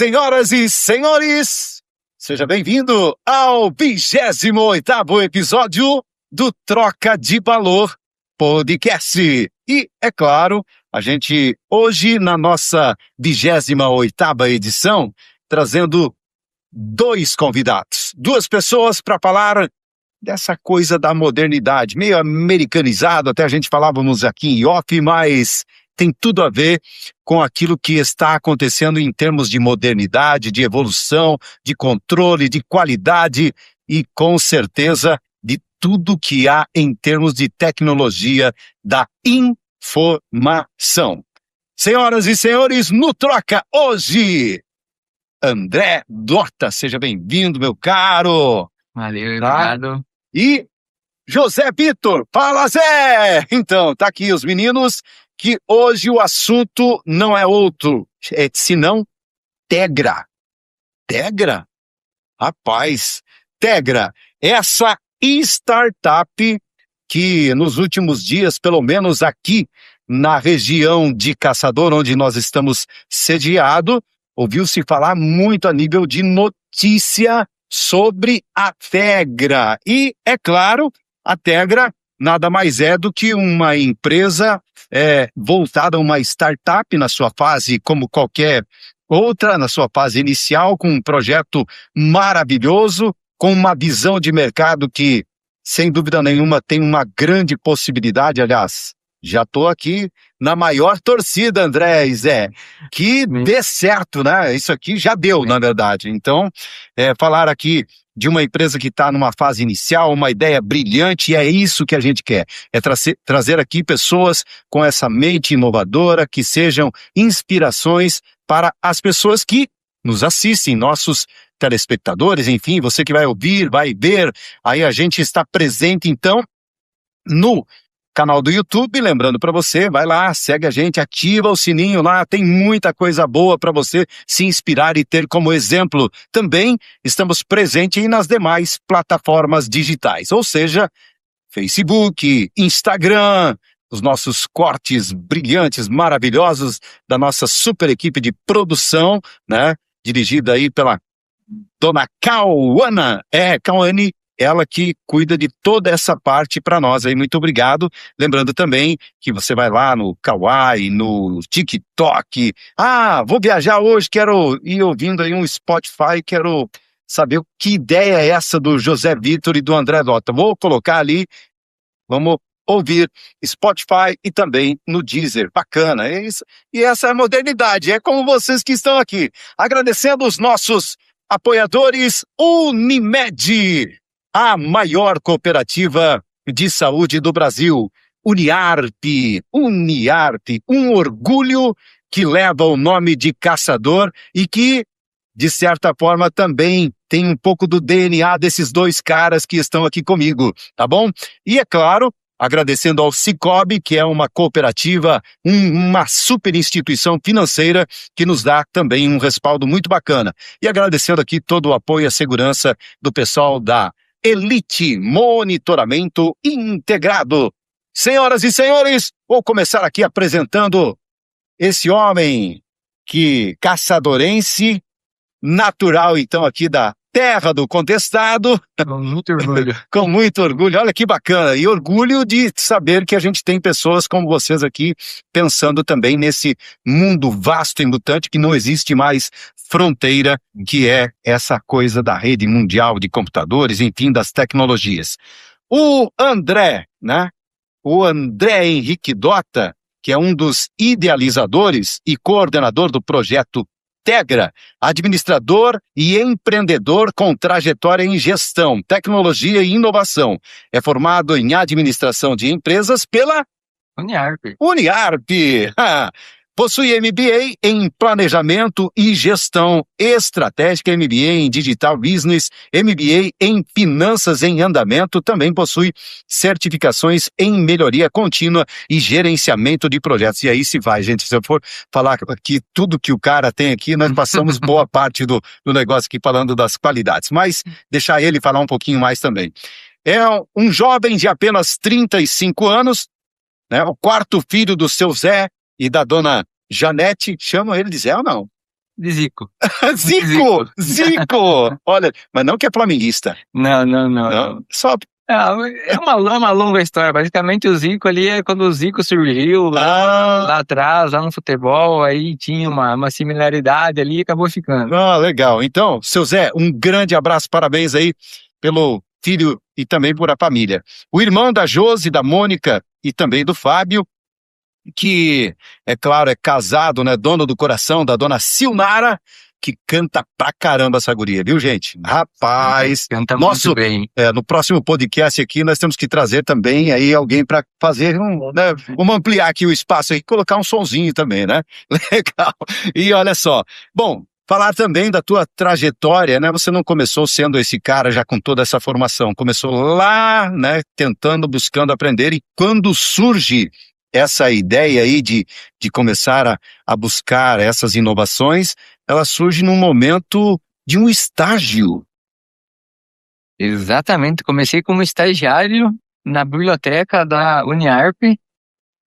Senhoras e senhores, seja bem-vindo ao 28º episódio do Troca de Valor Podcast. E, é claro, a gente hoje, na nossa 28ª edição, trazendo dois convidados, duas pessoas para falar dessa coisa da modernidade, meio americanizado, até a gente falávamos aqui em off, mas tem tudo a ver com aquilo que está acontecendo em termos de modernidade, de evolução, de controle, de qualidade e, com certeza, de tudo que há em termos de tecnologia da informação. Senhoras e senhores, no Troca hoje, André Dorta, seja bem-vindo, meu caro. Valeu, obrigado. E José Vitor, fala Zé! Então, tá aqui os meninos, que hoje o assunto não é outro, senão Tegra. Tegra? Rapaz, Tegra, essa startup que nos últimos dias, pelo menos aqui na região de Caçador, onde nós estamos sediados, ouviu-se falar muito a nível de notícia sobre a Tegra. E, é claro, a Tegra nada mais é do que uma empresa voltada a uma startup na sua fase, como qualquer outra, na sua fase inicial, com um projeto maravilhoso, com uma visão de mercado que, sem dúvida nenhuma, tem uma grande possibilidade. Aliás, já estou aqui na maior torcida, André e Zé, que dê certo, né? Isso aqui já deu, na verdade. Então, falar aqui de uma empresa que está numa fase inicial, uma ideia brilhante, e é isso que a gente quer. É trazer aqui pessoas com essa mente inovadora, que sejam inspirações para as pessoas que nos assistem, nossos telespectadores, enfim, você que vai ouvir, vai ver. Aí a gente está presente, então, no canal do YouTube, lembrando para você, vai lá, segue a gente, ativa o sininho lá, tem muita coisa boa para você se inspirar e ter como exemplo. Também estamos presentes nas demais plataformas digitais, ou seja, Facebook, Instagram, os nossos cortes brilhantes, maravilhosos da nossa super equipe de produção, né, dirigida aí pela dona Cauana, Cauane, ela que cuida de toda essa parte para nós aí, muito obrigado. Lembrando também que você vai lá no Kawaii, no TikTok. Vou viajar hoje, quero ir ouvindo aí um Spotify, quero saber que ideia é essa do José Vitor e do André Dorta. Vou colocar ali, vamos ouvir Spotify e também no Deezer. Bacana, é isso. E essa é a modernidade, é como vocês que estão aqui. Agradecendo os nossos apoiadores, Unimed, a maior cooperativa de saúde do Brasil, Uniarp, um orgulho que leva o nome de Caçador e que, de certa forma, também tem um pouco do DNA desses dois caras que estão aqui comigo, tá bom? E, é claro, agradecendo ao Cicobi, que é uma cooperativa, uma super instituição financeira que nos dá também um respaldo muito bacana. E agradecendo aqui todo o apoio e a segurança do pessoal da Elite Monitoramento Integrado. Senhoras e senhores, vou começar aqui apresentando esse homem que caçadorense, natural então aqui da terra do contestado. Com muito orgulho. Com muito orgulho, olha que bacana. E orgulho de saber que a gente tem pessoas como vocês aqui pensando também nesse mundo vasto e mutante que não existe mais fronteira, que é essa coisa da rede mundial de computadores, enfim, das tecnologias. O André, né? O André Henrique Dorta, que é um dos idealizadores e coordenador do projeto Tegra, administrador e empreendedor com trajetória em gestão, tecnologia e inovação. É formado em administração de empresas pela Uniarp. Possui MBA em Planejamento e Gestão Estratégica, MBA em Digital Business, MBA em Finanças em Andamento, também possui certificações em Melhoria Contínua e Gerenciamento de Projetos. E aí se vai, gente, se eu for falar aqui tudo que o cara tem aqui, nós passamos boa parte do negócio aqui falando das qualidades, mas deixar ele falar um pouquinho mais também. É um jovem de apenas 35 anos, né, o quarto filho do seu Zé e da dona Janete. Chamam ele de Zé ou não? de Zico. Zico! Olha, mas não que é flamenguista. Não. Só... É uma longa história. Basicamente, o Zico ali é quando o Zico surgiu lá atrás, lá no futebol, aí tinha uma similaridade ali e acabou ficando. Legal. Então, seu Zé, um grande abraço, parabéns aí pelo filho e também por a família. O irmão da Josi, da Mônica e também do Fábio, que, é claro, é casado, né? Dono do coração da dona Silnara, que canta pra caramba essa guria, viu, gente? Rapaz, canta muito bem. No próximo podcast aqui nós temos que trazer também aí alguém pra fazer vamos ampliar aqui o espaço aí, colocar um sonzinho também, né? Legal. E olha só, bom, falar também da tua trajetória, né? Você não começou sendo esse cara já com toda essa formação, começou lá, né? Buscando aprender, e quando surge essa ideia aí de começar a buscar essas inovações, ela surge num momento de um estágio. Exatamente, comecei como estagiário na biblioteca da Uniarp,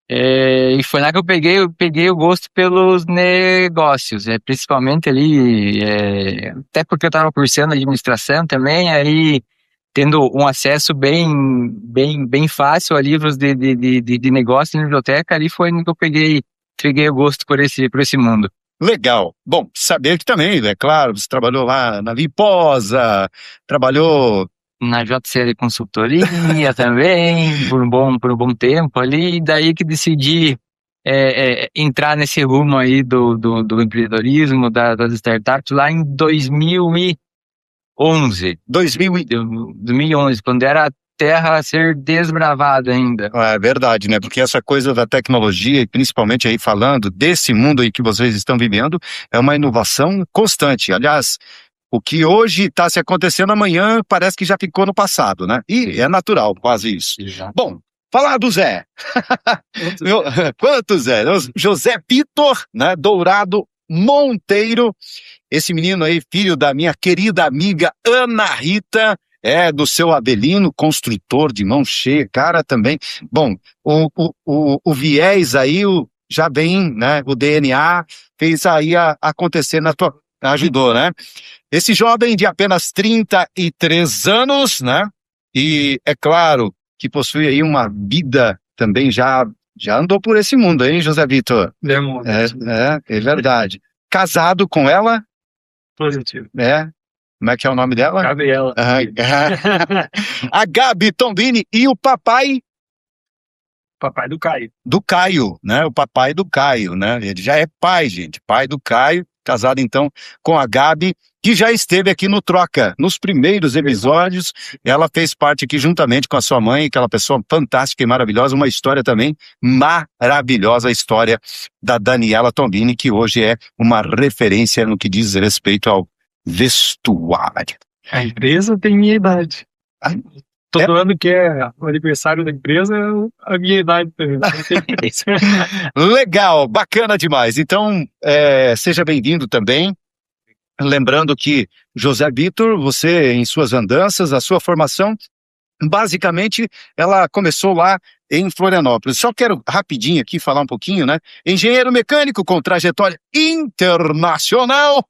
e foi lá que eu peguei o gosto pelos negócios, principalmente ali, até porque eu estava cursando administração também, aí tendo um acesso bem fácil a livros de negócio na biblioteca, ali foi que eu peguei o gosto por esse mundo. Legal. Bom, saber que também, é claro, você trabalhou lá na Viposa, trabalhou... Na JCL Consultoria também, por um bom tempo ali, e daí que decidi entrar nesse rumo aí do empreendedorismo, das startups, lá em 2011, quando era terra a ser desbravada ainda. É verdade, né? Porque essa coisa da tecnologia, e principalmente aí falando desse mundo aí que vocês estão vivendo, é uma inovação constante. Aliás, o que hoje está se acontecendo amanhã parece que já ficou no passado, né? E é natural, quase isso. Exato. Bom, falar do Zé. Quanto Zé? José Vitor, né? Dourado Monteiro. Esse menino aí, filho da minha querida amiga Ana Rita, do seu Abelino, construtor de mão cheia, cara, também. Bom, o viés aí, já vem, né? O DNA fez aí acontecer ajudou, né? Esse jovem de apenas 33 anos, né? E é claro que possui aí uma vida também já andou por esse mundo, hein, José Vitor? É verdade. Casado com ela? Positivo. Como é que é o nome dela? Gabriela. A Gabi Tombini e o papai? Papai do Caio. Do Caio, né? O papai do Caio, né? Ele já é pai, gente. Pai do Caio, casado então com a Gabi, que já esteve aqui no Troca, nos primeiros episódios. Ela fez parte aqui juntamente com a sua mãe, aquela pessoa fantástica e maravilhosa, uma história também maravilhosa, a história da Daniela Tombini, que hoje é uma referência no que diz respeito ao vestuário. A empresa tem minha idade. Todo ano que é o aniversário da empresa, a minha idade também. Legal, bacana demais. Então, seja bem-vindo também. Lembrando que, José Vitor, você, em suas andanças, a sua formação, basicamente, ela começou lá em Florianópolis. Só quero rapidinho aqui falar um pouquinho, né? Engenheiro mecânico com trajetória internacional,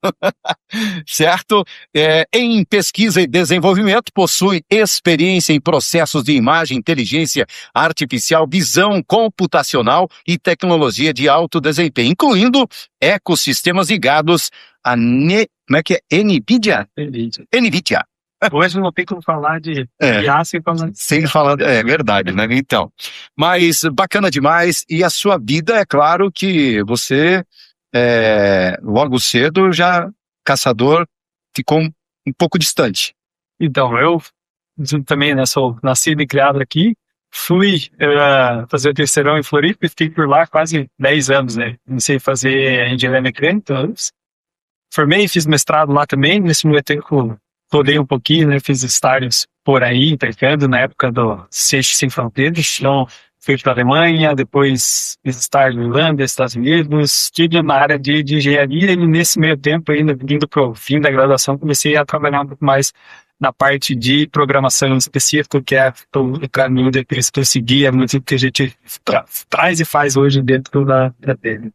certo? Em pesquisa e desenvolvimento, possui experiência em processos de imagem, inteligência artificial, visão computacional e tecnologia de alto desempenho, incluindo ecossistemas ligados a NVIDIA. NVIDIA. Hoje não tem como falar de IA sem falar. É verdade, né? Então, mas bacana demais. E a sua vida, é claro que você, logo cedo, já caçador, ficou um pouco distante. Então, eu também, né, sou nascido e criado aqui. Fui fazer o terceirão em Floripa e fiquei por lá quase 10 anos, né? Comecei a fazer engenharia mecânica antes. Formei e fiz mestrado lá também. Nesse meio tempo, rodei um pouquinho, né? Fiz estágios por aí, intercâmbio, na época do Seixo Sem Fronteiras. Então, fui para a Alemanha, depois fiz estágio na Irlanda, Estados Unidos, estive na área de engenharia e nesse meio tempo, ainda indo para o fim da graduação, comecei a trabalhar um pouco mais na parte de programação específica, que é o caminho que eu segui, é muito que a gente traz e faz hoje dentro da dele.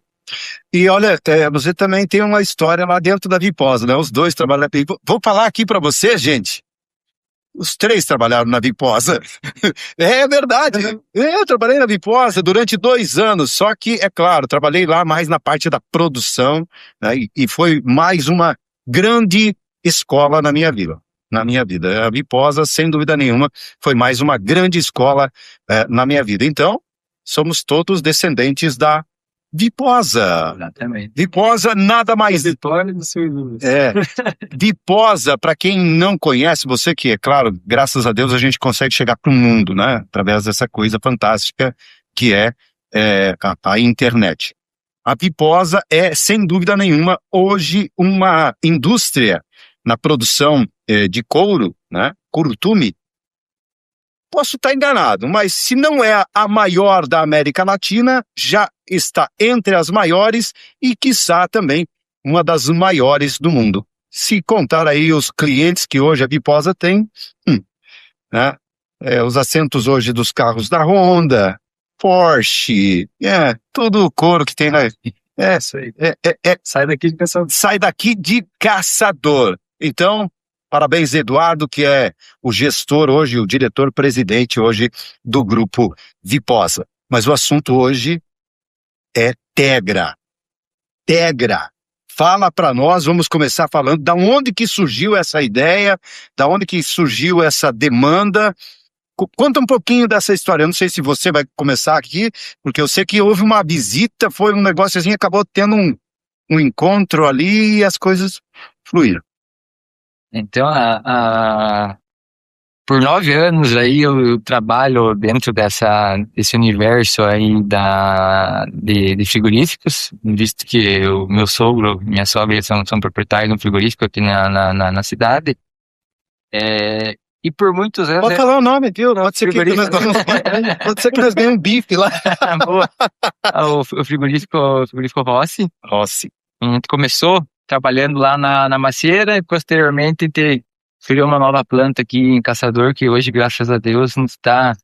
E olha, você também tem uma história lá dentro da Viposa, né? Os dois trabalham na Viposa. Vou falar aqui para você, gente. Os três trabalharam na Viposa. É verdade. Eu trabalhei na Viposa durante 2 anos, só que, é claro, trabalhei lá mais na parte da produção, né? E foi mais uma grande escola na minha vida. Na minha vida. A Viposa, sem dúvida nenhuma, foi mais uma grande escola na minha vida. Então, somos todos descendentes da Viposa. Exatamente. Viposa nada mais. Vitória do seu Lula. Viposa, para quem não conhece, você que, é claro, graças a Deus a gente consegue chegar para o mundo, né? Através dessa coisa fantástica que é, a internet. A Viposa é, sem dúvida nenhuma, hoje uma indústria na produção de couro, né? Curutume. Posso estar enganado, mas se não é a maior da América Latina, já está entre as maiores e, quiçá, também uma das maiores do mundo. Se contar aí os clientes que hoje a Viposa tem, né? Os assentos hoje dos carros da Honda, Porsche, tudo o couro que tem, né? Isso aí. Sai daqui de caçador. Sai daqui de caçador. Então, parabéns, Eduardo, que é o gestor hoje, o diretor-presidente hoje do grupo Viposa. Mas o assunto hoje é Tegra. Tegra. Fala para nós, vamos começar falando da onde que surgiu essa ideia, da onde que surgiu essa demanda. Conta um pouquinho dessa história. Eu não sei se você vai começar aqui, porque eu sei que houve uma visita, foi um negócio assim, acabou tendo um encontro ali e as coisas fluíram. Então, por 9 anos aí eu trabalho dentro desse universo aí de frigoríficos, visto que o meu sogro, minha sogra são proprietários de um frigorífico aqui na cidade. E por muitos anos... Pode falar o nome, viu? Pode ser que nós ganhamos um bife lá. Boa. O frigorífico Rossi. Rossi. A gente começou trabalhando lá na macieira e posteriormente criou uma nova planta aqui em Caçador, que hoje, graças a Deus, a gente está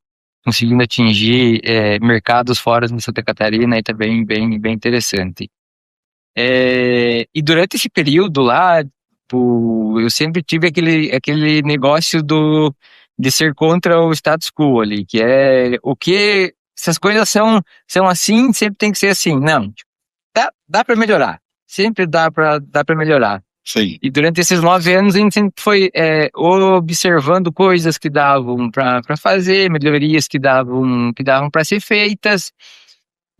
conseguindo atingir mercados fora de Santa Catarina e também bem interessante. E durante esse período lá, eu sempre tive aquele negócio de ser contra o status quo ali, que é se as coisas são assim, sempre tem que ser assim. Não, dá para melhorar. Sempre dá para melhorar. Sim. E durante esses 9 anos a gente sempre foi observando coisas que davam para fazer, melhorias que davam para ser feitas,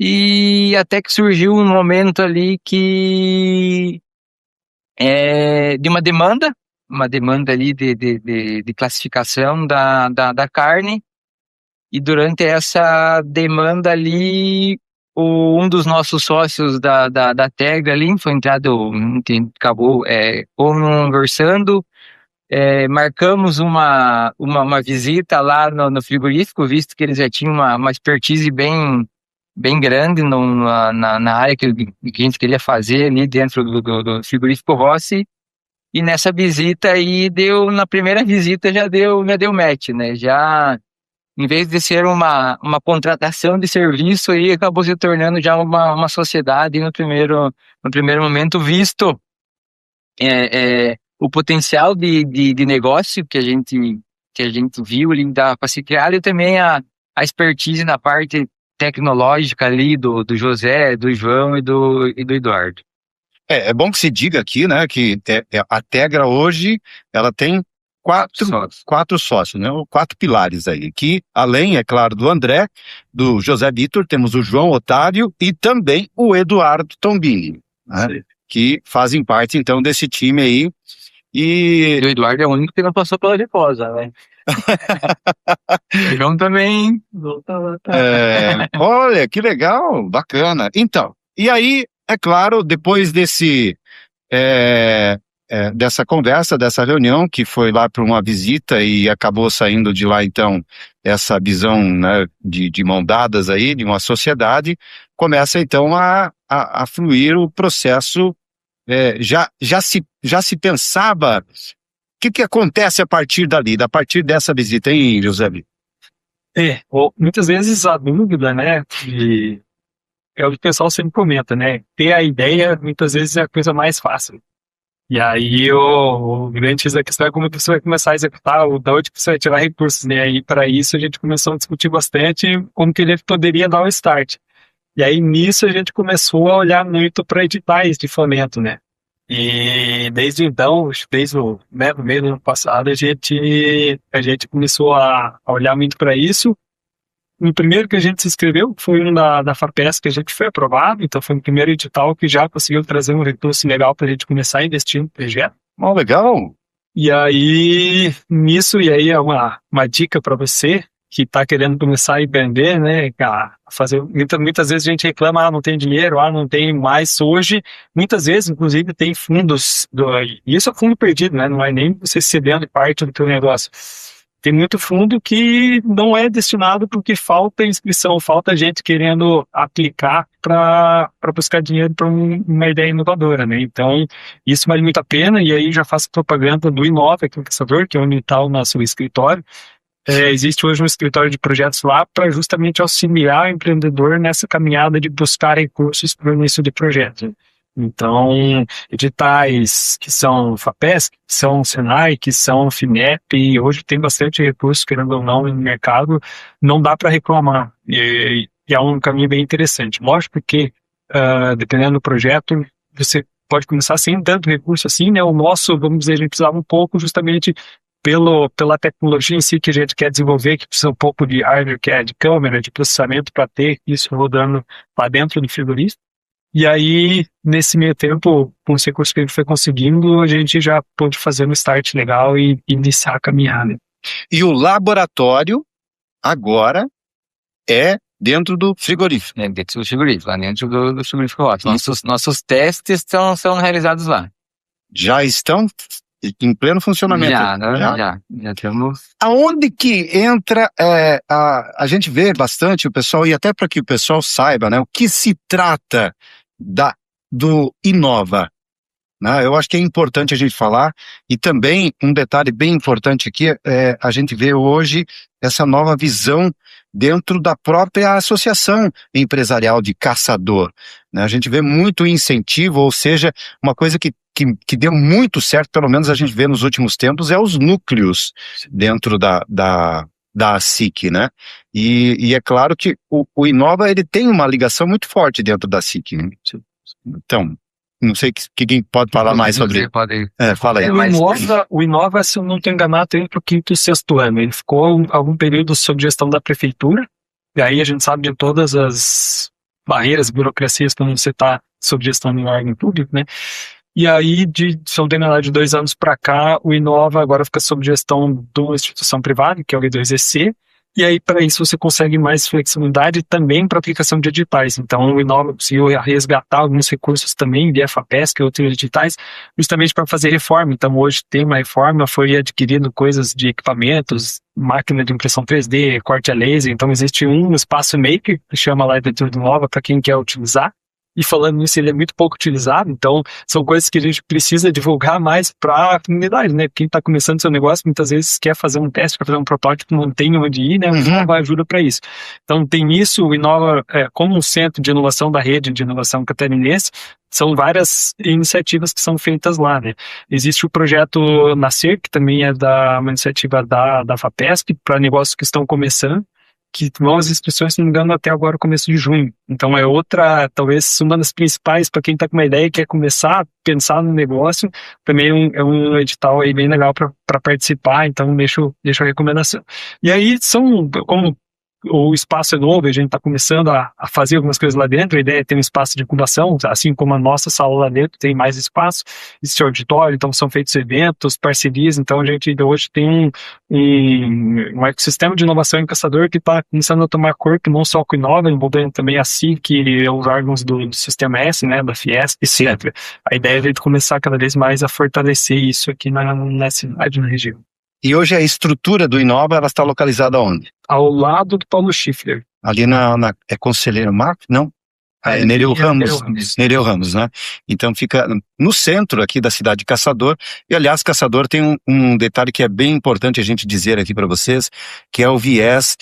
e até que surgiu um momento ali de uma demanda ali de classificação da carne, e durante essa demanda ali um dos nossos sócios da Tegra ali acabou conversando, marcamos uma visita lá no frigorífico, visto que eles já tinham uma expertise bem grande na área que a gente queria fazer ali dentro do frigorífico Rossi. E nessa visita aí na primeira visita já deu match, né? Já, em vez de ser uma contratação de serviço, aí acabou se tornando já uma sociedade no primeiro momento, visto o potencial de negócio que a gente viu ali para se criar, e também a expertise na parte tecnológica ali do José, do João e do Eduardo. É bom que se diga aqui, né, que a Tegra hoje, ela tem quatro sócios, né, 4 pilares aí, que além, é claro, do André, do José Vitor, temos o João Otávio e também o Eduardo Tombini, né, que fazem parte, então, desse time aí. E o Eduardo é o único que não passou pela Viposa, né? O João também. Olha, que legal, bacana. Então, e aí, é claro, depois dessa conversa, dessa reunião, que foi lá para uma visita e acabou saindo de lá, então, essa visão, né, de mão dadas aí, de uma sociedade, começa, então, a fluir o processo. Já se pensava, o que acontece a partir dessa visita, hein, José? Muitas vezes a dúvida, né, é o que o pessoal sempre comenta, né? Ter a ideia, muitas vezes, é a coisa mais fácil. E aí, o grande X da questão é como que você vai começar a executar, ou da onde que você vai tirar recursos, né? E para isso, a gente começou a discutir bastante como que ele poderia dar o start. E aí, nisso, a gente começou a olhar muito para editais de fomento, né? E desde então, desde o meio do ano passado, a gente começou a olhar muito para isso. O primeiro que a gente se inscreveu foi um da FAPESP, que a gente foi aprovado, então foi o primeiro edital que já conseguiu trazer um recurso legal para a gente começar a investir no projeto. Legal! E aí, nisso, é uma dica para você que está querendo começar a empreender, né, a fazer, muitas vezes a gente reclama, não tem dinheiro, não tem mais. Hoje, muitas vezes, inclusive, tem fundos, e isso é fundo perdido, né, não é nem você cedendo parte do teu negócio. Tem muito fundo que não é destinado porque falta inscrição, falta gente querendo aplicar para buscar dinheiro para uma ideia inovadora, né? Então, isso vale muito a pena, e aí já faço propaganda do Inova, aqui no Caçador, que é onde está o nosso escritório. Existe hoje um escritório de projetos lá para justamente auxiliar o empreendedor nessa caminhada de buscar recursos para o início de projeto. Então, editais que são FAPESP, que são Senai, que são FINEP, e hoje tem bastante recurso, querendo ou não, no mercado, não dá para reclamar. E é um caminho bem interessante. Lógico que, dependendo do projeto, você pode começar sem tanto recurso assim, né? O nosso, vamos dizer, a gente precisava um pouco justamente pela tecnologia em si que a gente quer desenvolver, que precisa um pouco de hardware, que é de câmera, de processamento, para ter isso rodando lá dentro do frigorífico. E aí, nesse meio tempo, com os recursos que a gente foi conseguindo, a gente já pôde fazer um start legal e iniciar a caminhada. E o laboratório, agora, é dentro do frigorífico. É dentro do frigorífico, lá dentro do frigorífico Otto. Nossos testes são realizados lá. Já estão em pleno funcionamento? Já temos. Aonde que entra, a gente vê bastante o pessoal, e até para que o pessoal saiba, né, o que se trata do Inova, né? Eu acho que é importante a gente falar, e também um detalhe bem importante aqui, a gente vê hoje essa nova visão dentro da própria associação empresarial de caçador, né? A gente vê muito incentivo, ou seja, uma coisa que deu muito certo, pelo menos a gente vê nos últimos tempos, é os núcleos dentro da SIC, né? E é claro que o Inova, ele tem uma ligação muito forte dentro da SIC, né? Então, não sei quem pode falar mais sobre isso. Fala aí. O Inova, se eu não estou enganado, tem para o 5º e 6º ano. Ele ficou algum período sob gestão da prefeitura, e aí a gente sabe de todas as barreiras, burocracias, quando você está sob gestão de um órgão público, né? E aí, se eu não tenho nada, de 2 anos para cá, o Inova agora fica sob gestão de uma instituição privada, que é o E2EC, e aí para isso você consegue mais flexibilidade também para aplicação de editais. Então o Inova conseguiu resgatar alguns recursos também via FAPESP e outros editais, justamente para fazer reforma. Então hoje tem uma reforma, foi adquirindo coisas de equipamentos, máquina de impressão 3D, corte a laser. Então existe um espaço maker, que chama lá dentro do Inova, para quem quer utilizar. E falando nisso, ele é muito pouco utilizado, então são coisas que a gente precisa divulgar mais para a comunidade, né? Quem está começando seu negócio muitas vezes quer fazer um teste, quer fazer um protótipo, não tem onde ir, né? O Inova ajuda para isso. Então tem isso, o Inova como um centro de inovação da rede de inovação catarinense, são várias iniciativas que são feitas lá, né? Existe o projeto Nascer, que também é uma iniciativa da FAPESP, para negócios que estão começando, que vão as inscrições, se não me engano, até agora, começo de junho. Então é outra, talvez uma das principais para quem está com uma ideia e quer começar a pensar no negócio, também é um edital aí bem legal para participar, então deixo a recomendação. E aí como o espaço é novo, a gente está começando a fazer algumas coisas lá dentro, a ideia é ter um espaço de incubação, assim como a nossa sala lá dentro tem mais espaço, existe auditório, então são feitos eventos, parcerias, então a gente hoje tem um ecossistema de inovação em Caçador que está começando a tomar corpo, não só com o Inova, envolvendo também a SIC e os órgãos do Sistema S, né, da Fiesp, etc. A ideia é a gente começar cada vez mais a fortalecer isso aqui na cidade, na região. E hoje a estrutura do Inova, ela está localizada onde? Ao lado do Paulo Schiffler. Ali é Conselheiro Marcos? Não? Nereu Ramos, Ramos. Nereu Ramos, né? Então fica no centro aqui da cidade de Caçador. E aliás, Caçador tem um detalhe que é bem importante a gente dizer aqui para vocês, que é o viés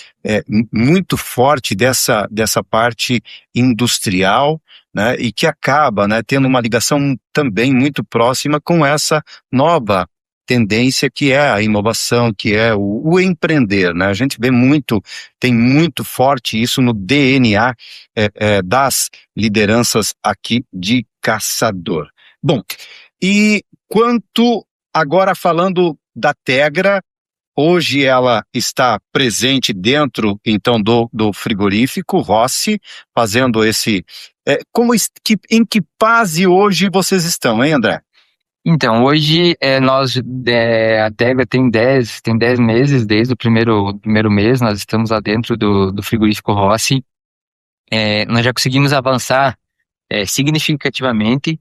muito forte dessa parte industrial, né? E que acaba, né, tendo uma ligação também muito próxima com essa nova tendência que é a inovação, que é o empreender, né? A gente vê tem muito forte isso no DNA das lideranças aqui de Caçador. Bom, e quanto agora falando da Tegra, hoje ela está presente dentro, então, do frigorífico Rossi, fazendo esse... em que fase hoje vocês estão, hein, André? Então, hoje a Tegra tem 10 meses, desde o primeiro mês, nós estamos lá dentro do frigorífico Rossi. Nós já conseguimos avançar significativamente.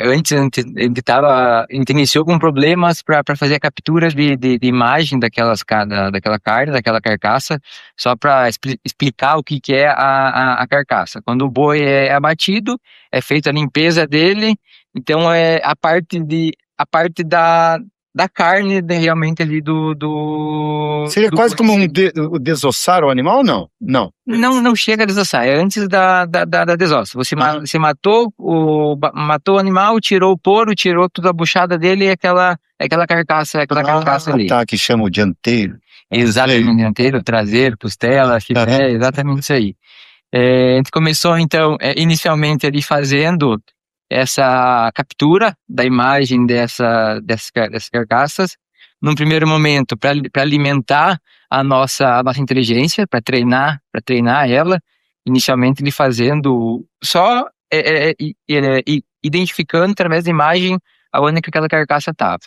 Antes a gente iniciou com problemas para fazer a captura de imagem daquela carne, daquela carcaça, só para explicar o que é a carcaça. Quando o boi é abatido, é feita a limpeza dele, então é a parte da carne realmente ali Seria do quase boi. como o desossar o animal ou não? Não. Não chega a desossar, é antes da desossa. Você matou o animal, tirou o couro, tirou toda a buchada dele e aquela carcaça ali. Tá, que chama o dianteiro. Exatamente, dianteiro, traseiro, costela, filé, exatamente isso aí. A gente começou então, inicialmente ali fazendo essa captura da imagem dessas carcaças. Num primeiro momento, para alimentar a nossa inteligência, para treinar ela, inicialmente ele fazendo só identificando através da imagem aonde que aquela carcaça estava.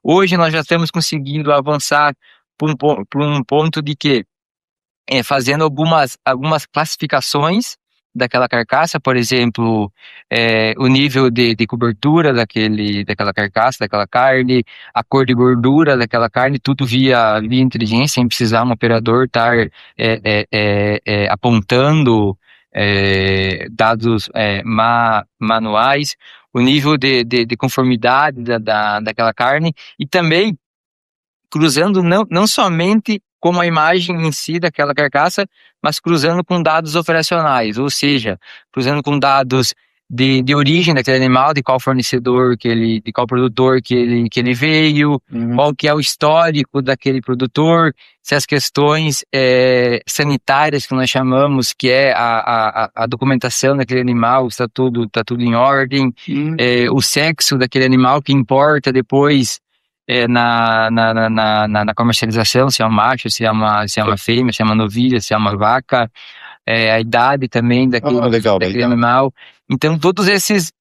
Hoje nós já estamos conseguindo avançar para um ponto de que fazendo algumas classificações daquela carcaça, por exemplo, o nível de cobertura daquela carcaça, daquela carne, a cor de gordura daquela carne, tudo via inteligência, sem precisar um operador estar apontando dados manuais, o nível de conformidade daquela carne, e também cruzando não somente como a imagem em si daquela carcaça, mas cruzando com dados operacionais, ou seja, cruzando com dados de origem daquele animal, de qual fornecedor de qual produtor que ele veio, qual que é o histórico daquele produtor, se as questões sanitárias que nós chamamos, que é a documentação daquele animal, está tudo em ordem, o sexo daquele animal que importa depois na comercialização, se é um macho, se é uma fêmea, se é uma novilha, se é uma vaca, a idade também daquele animal. Então, todos esses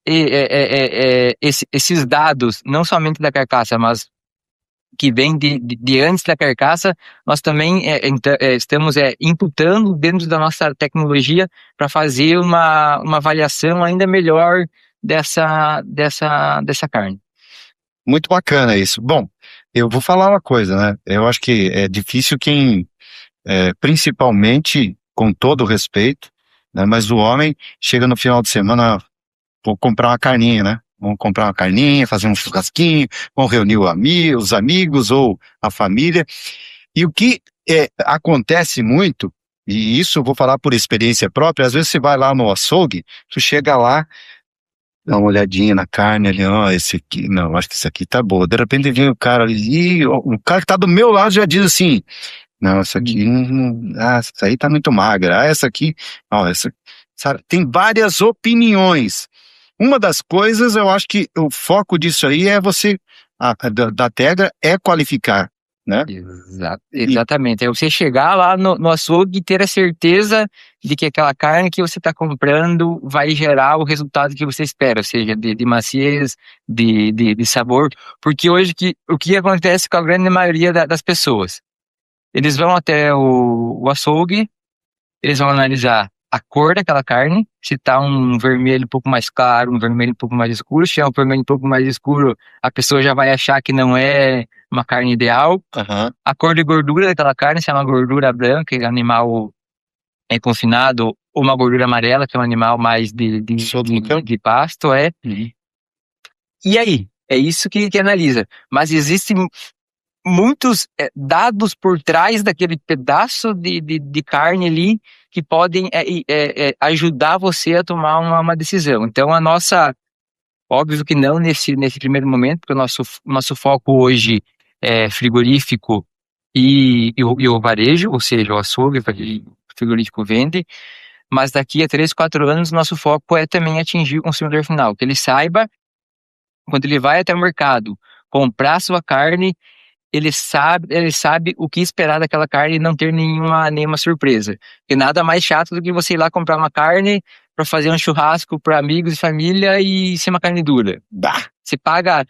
dados, não somente da carcaça, mas que vem de antes da carcaça, nós também estamos imputando dentro da nossa tecnologia para fazer uma avaliação ainda melhor dessa carne. Muito bacana isso. Bom, eu vou falar uma coisa, né? Eu acho que é difícil principalmente, com todo o respeito, né? Mas o homem chega no final de semana, vou comprar uma carninha, né? Vamos comprar uma carninha, fazer um churrasquinho, vamos reunir os amigos ou a família. E o que acontece muito, e isso eu vou falar por experiência própria, às vezes você vai lá no açougue, tu chega lá, dá uma olhadinha na carne ali, esse aqui, não, acho que esse aqui tá boa. De repente vem o cara ali, e o cara que tá do meu lado já diz assim, não, essa aqui, essa aí tá muito magra, essa aqui, sabe, tem várias opiniões. Uma das coisas, eu acho que o foco disso aí é da Tegra é qualificar, né? Exatamente. É você chegar lá no açougue e ter a certeza de que aquela carne que você está comprando vai gerar o resultado que você espera, ou seja, de maciez, de sabor. Porque hoje o que acontece com a grande maioria das pessoas? Eles vão até o açougue, eles vão analisar a cor daquela carne, se tá um vermelho um pouco mais claro, um vermelho um pouco mais escuro. Se é um vermelho um pouco mais escuro, a pessoa já vai achar que não é uma carne ideal. Uhum. A cor de gordura daquela carne, se é uma gordura branca, o animal é confinado uma gordura amarela, que é um animal mais de pasto, E aí? É isso que analisa. Mas existem muitos dados por trás daquele pedaço de carne ali que podem ajudar você a tomar uma decisão. Então, óbvio que não nesse primeiro momento, porque o nosso foco hoje é frigorífico e o varejo, ou seja, o açougue, o frigorífico vende, mas daqui a 3, 4 anos, nosso foco é também atingir o consumidor final, que ele saiba, quando ele vai até o mercado comprar sua carne, ele sabe o que esperar daquela carne e não ter nenhuma surpresa. Porque nada mais chato do que você ir lá comprar uma carne para fazer um churrasco para amigos e família e ser uma carne dura. Você paga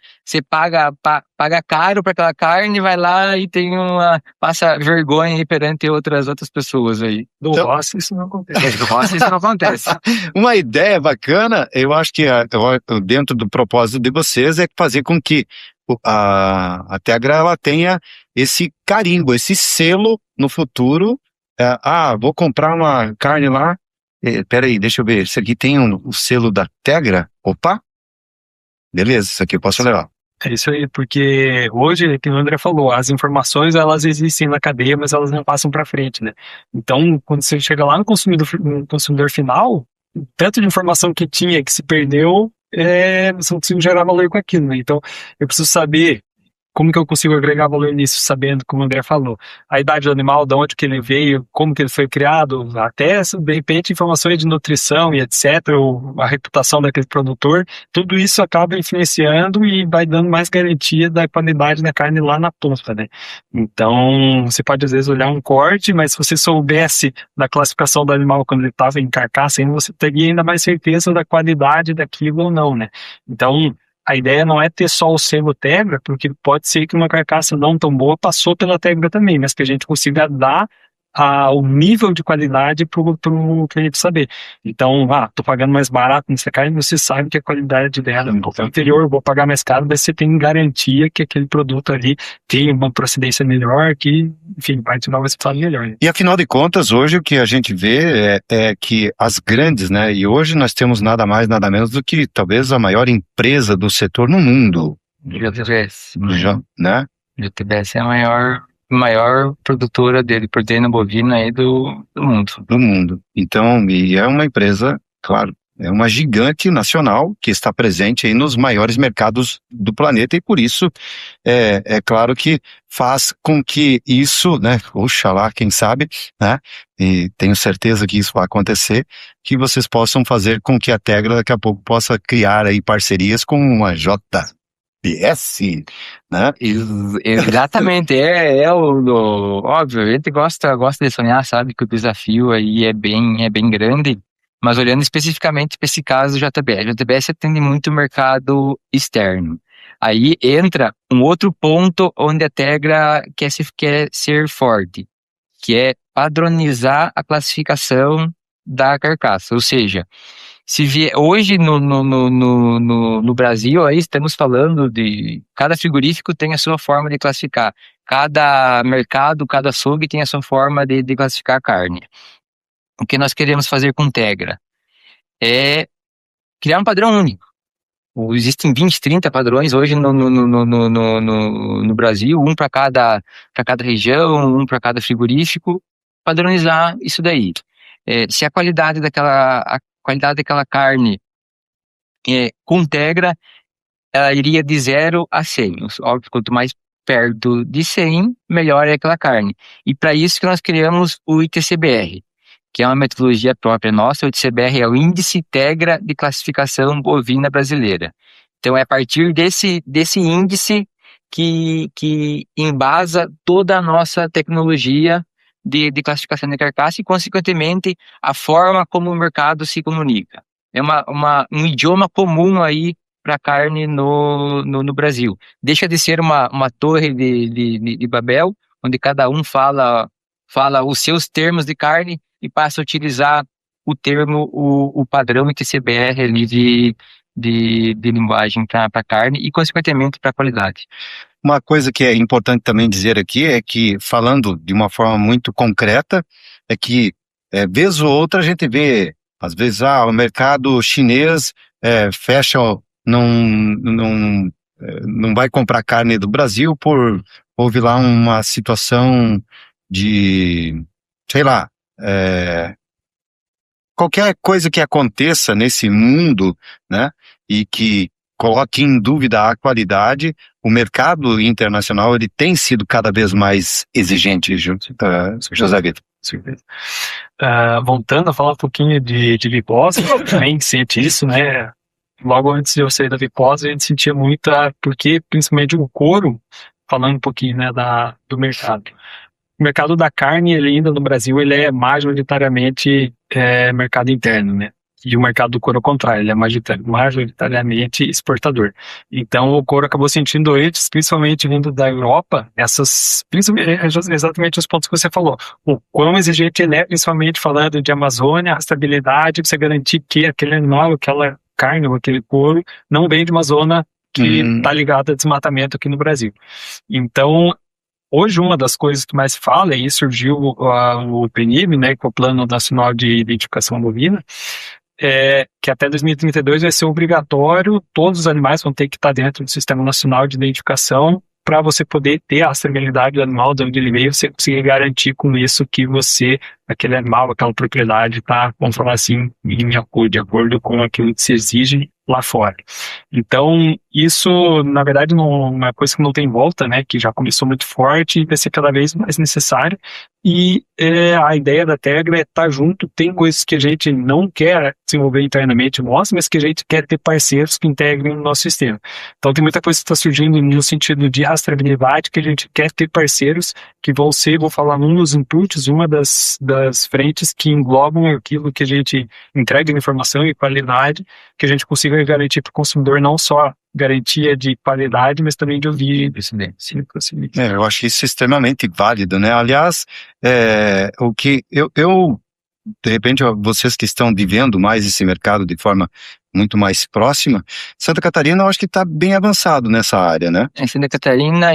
caro para aquela carne, vai lá e passa vergonha aí perante outras pessoas aí. Do Rossi isso não acontece. Do Rossi isso não acontece. Uma ideia bacana, eu acho que dentro do propósito de vocês é fazer com que a Tegra ela tenha esse carimbo, esse selo no futuro. Vou comprar uma carne lá. Peraí, deixa eu ver. Isso aqui tem o selo da Tegra? Opa! Beleza, isso aqui eu posso levar. É isso aí, porque hoje, como o André falou, as informações elas existem na cadeia, mas elas não passam para frente, né? Então, quando você chega lá no consumidor final, o tanto de informação que tinha que se perdeu, você não consegue gerar valor com aquilo, né? Então, eu preciso saber como que eu consigo agregar valor nisso, sabendo, como o André falou, a idade do animal, de onde que ele veio, como que ele foi criado, até, de repente, informações de nutrição e etc., ou a reputação daquele produtor, tudo isso acaba influenciando e vai dando mais garantia da qualidade da carne lá na ponta, né? Então, você pode, às vezes, olhar um corte, mas se você soubesse da classificação do animal quando ele estava em carcaça, ainda você teria ainda mais certeza da qualidade daquilo ou não, né? Então, a ideia não é ter só o selo Tegra, porque pode ser que uma carcaça não tão boa passou pela Tegra também, mas que a gente consiga dar o nível de qualidade para o cliente saber. Então, tô pagando mais barato nessa carne, você sabe que a qualidade dela é inferior, vou pagar mais caro, mas você tem garantia que aquele produto ali tem uma procedência melhor, que, enfim, vai te dar um resultado melhor. Né? E afinal de contas, hoje o que a gente vê é que as grandes, né, e hoje nós temos nada mais, nada menos do que talvez a maior empresa do setor no mundo. JBS. Né? JBS é a maior produtora de proteína bovina aí do mundo. Do mundo. Então, e é uma empresa, claro, é uma gigante nacional que está presente aí nos maiores mercados do planeta e por isso é claro que faz com que isso, né, oxalá, quem sabe, né, e tenho certeza que isso vai acontecer, que vocês possam fazer com que a Tegra daqui a pouco possa criar aí parcerias com a JBS, né? Exatamente, óbvio, a gente gosta de sonhar, sabe, que o desafio aí é bem grande, mas olhando especificamente para esse caso do JBS, a JBS atende muito o mercado externo. Aí entra um outro ponto onde a Tegra quer ser forte, que é padronizar a classificação da carcaça, ou seja, se vier hoje no Brasil, aí estamos falando de cada frigorífico tem a sua forma de classificar, cada mercado, cada açougue tem a sua forma de classificar a carne. O que nós queremos fazer com Tegra é criar um padrão único. Existem 20, 30 padrões hoje no Brasil, um para cada região, um para cada frigorífico, padronizar isso daí. Se a qualidade daquela carne com Tegra, ela iria de 0 a 100. Óbvio, quanto mais perto de 100, melhor é aquela carne. E para isso que nós criamos o ITCBR, que é uma metodologia própria nossa. O ITCBR é o Índice Tegra de Classificação Bovina Brasileira. Então é a partir desse índice que embasa toda a nossa tecnologia de classificação de carcaça e, consequentemente, a forma como o mercado se comunica. É um idioma comum aí para a carne no Brasil. Deixa de ser uma torre de Babel, onde cada um fala os seus termos de carne e passa a utilizar o termo, o padrão ITCBR ali de linguagem para carne e, consequentemente, para a qualidade. Uma coisa que é importante também dizer aqui é que, falando de uma forma muito concreta, é que vez ou outra a gente vê, às vezes, o mercado chinês fecha, não vai comprar carne do Brasil houve lá uma situação de, sei lá, qualquer coisa que aconteça nesse mundo, né, e que coloque em dúvida a qualidade, o mercado internacional ele tem sido cada vez mais exigente, José Vitor. Voltando a falar um pouquinho de Viposa, eu também sente isso, né? Logo antes de eu sair da Viposa, a gente sentia porque principalmente o couro, falando um pouquinho, né, do mercado. O mercado da carne, ele ainda no Brasil, ele é majoritariamente mercado interno, né? E o mercado do couro, ao contrário, ele é majoritariamente exportador. Então, o couro acabou sentindo antes, principalmente vindo da Europa, exatamente os pontos que você falou. O quão exigente ele é, principalmente falando de Amazônia, rastreabilidade, você garantir que aquele animal, aquela carne ou aquele couro não vem de uma zona que está ligada a desmatamento aqui no Brasil. Então, hoje, uma das coisas que mais se fala, e surgiu o PNIB, né, com o Plano Nacional de Identificação Bovina, que até 2032 vai ser obrigatório, todos os animais vão ter que estar dentro do Sistema Nacional de Identificação para você poder ter a rastreabilidade do animal, de onde ele veio, você conseguir garantir com isso que aquele animal, aquela propriedade está, vamos falar assim, de acordo com aquilo que se exige lá fora. Então, isso, na verdade, não é uma coisa que não tem volta, né, que já começou muito forte e vai ser cada vez mais necessário. E a ideia da Tegra é estar junto. Tem coisas que a gente não quer desenvolver internamente nossa, mas que a gente quer ter parceiros que integrem no nosso sistema. Então, tem muita coisa que está surgindo no sentido de rastreabilidade, que a gente quer ter parceiros que vou falar um dos inputs, uma das frentes que englobam aquilo que a gente entrega de informação e qualidade, que a gente consiga garantir para o consumidor não só garantia de qualidade, mas também de origem. Eu acho isso extremamente válido, né? Aliás, o que de repente, vocês que estão vivendo mais esse mercado de forma muito mais próxima, Santa Catarina eu acho que está bem avançado nessa área, né? Santa Catarina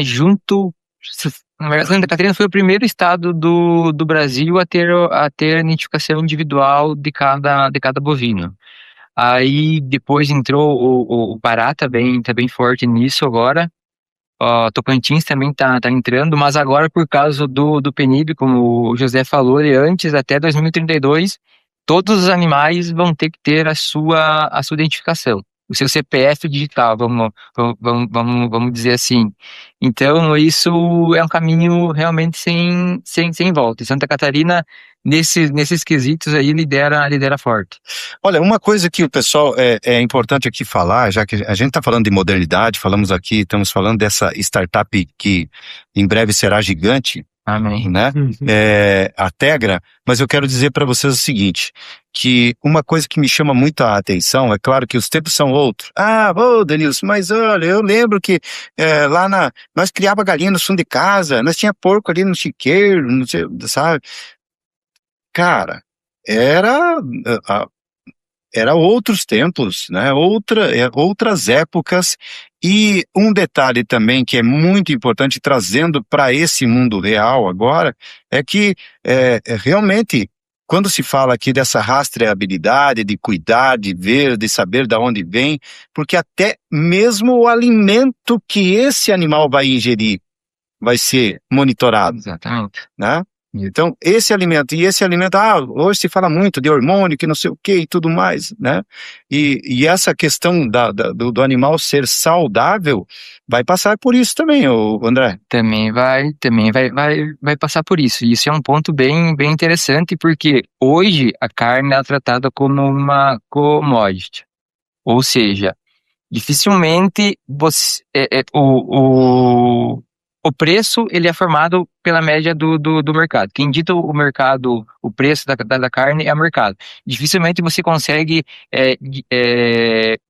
na verdade, Santa Catarina foi o primeiro estado do Brasil a ter a identificação individual de cada bovino. Aí depois entrou o Pará, tá bem forte nisso agora. Tocantins também tá entrando, mas agora por causa do PNIB, como o José falou, antes, até 2032, todos os animais vão ter que ter a sua identificação, o seu CPF digital, vamos dizer assim. Então, isso é um caminho realmente sem volta. E Santa Catarina, nesses quesitos aí, lidera forte. Olha, uma coisa que o pessoal é importante aqui falar, já que a gente está falando de modernidade, estamos falando dessa startup que em breve será gigante. Amém. Né? A Tegra, mas eu quero dizer para vocês o seguinte, que uma coisa que me chama muito a atenção, é claro que os tempos são outros. Denilson, mas olha, eu lembro que nós criava galinha no fundo de casa, nós tinha porco ali no chiqueiro, não sei, sabe? Cara, era outros tempos, né? Outras épocas. E um detalhe também que é muito importante, trazendo para esse mundo real agora, é que realmente, quando se fala aqui dessa rastreabilidade, de cuidar, de ver, de saber de onde vem, porque até mesmo o alimento que esse animal vai ingerir vai ser monitorado. Exatamente. Né? Então, esse alimento, hoje se fala muito de hormônio, que não sei o que e tudo mais, né? E essa questão do animal ser saudável vai passar por isso também, André. Também vai passar por isso. E isso é um ponto bem interessante, porque hoje a carne é tratada como uma commodity. Ou seja, dificilmente o preço ele é formado pela média do mercado. Quem dita o mercado, o preço da carne é o mercado. Dificilmente você consegue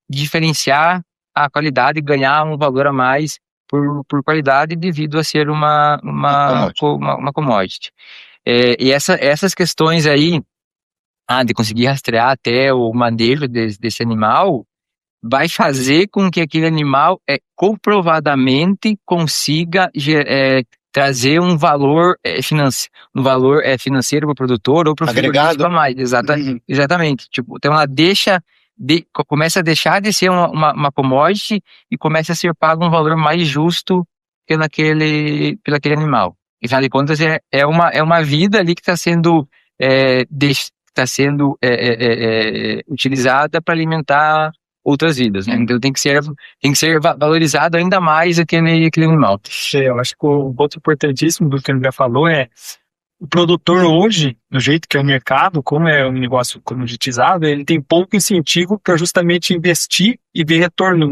diferenciar a qualidade e ganhar um valor a mais por qualidade devido a ser uma commodity. E essas questões aí, de conseguir rastrear até o manejo desse animal, vai fazer com que aquele animal comprovadamente consiga trazer um valor financeiro para o produtor ou para o Agregado. frigorífico a mais. Exatamente. Tipo, então ela começa a deixar de ser uma commodity e começa a ser pago um valor mais justo pelo aquele animal. Afinal de contas, é uma vida ali que está sendo, utilizada para alimentar outras vidas, né? Então tem que ser valorizado ainda mais aquele animal. Eu acho que o ponto importantíssimo do que ele já falou é o produtor hoje, do jeito que é o mercado, como é um negócio comoditizado, ele tem pouco incentivo para justamente investir e ver retorno.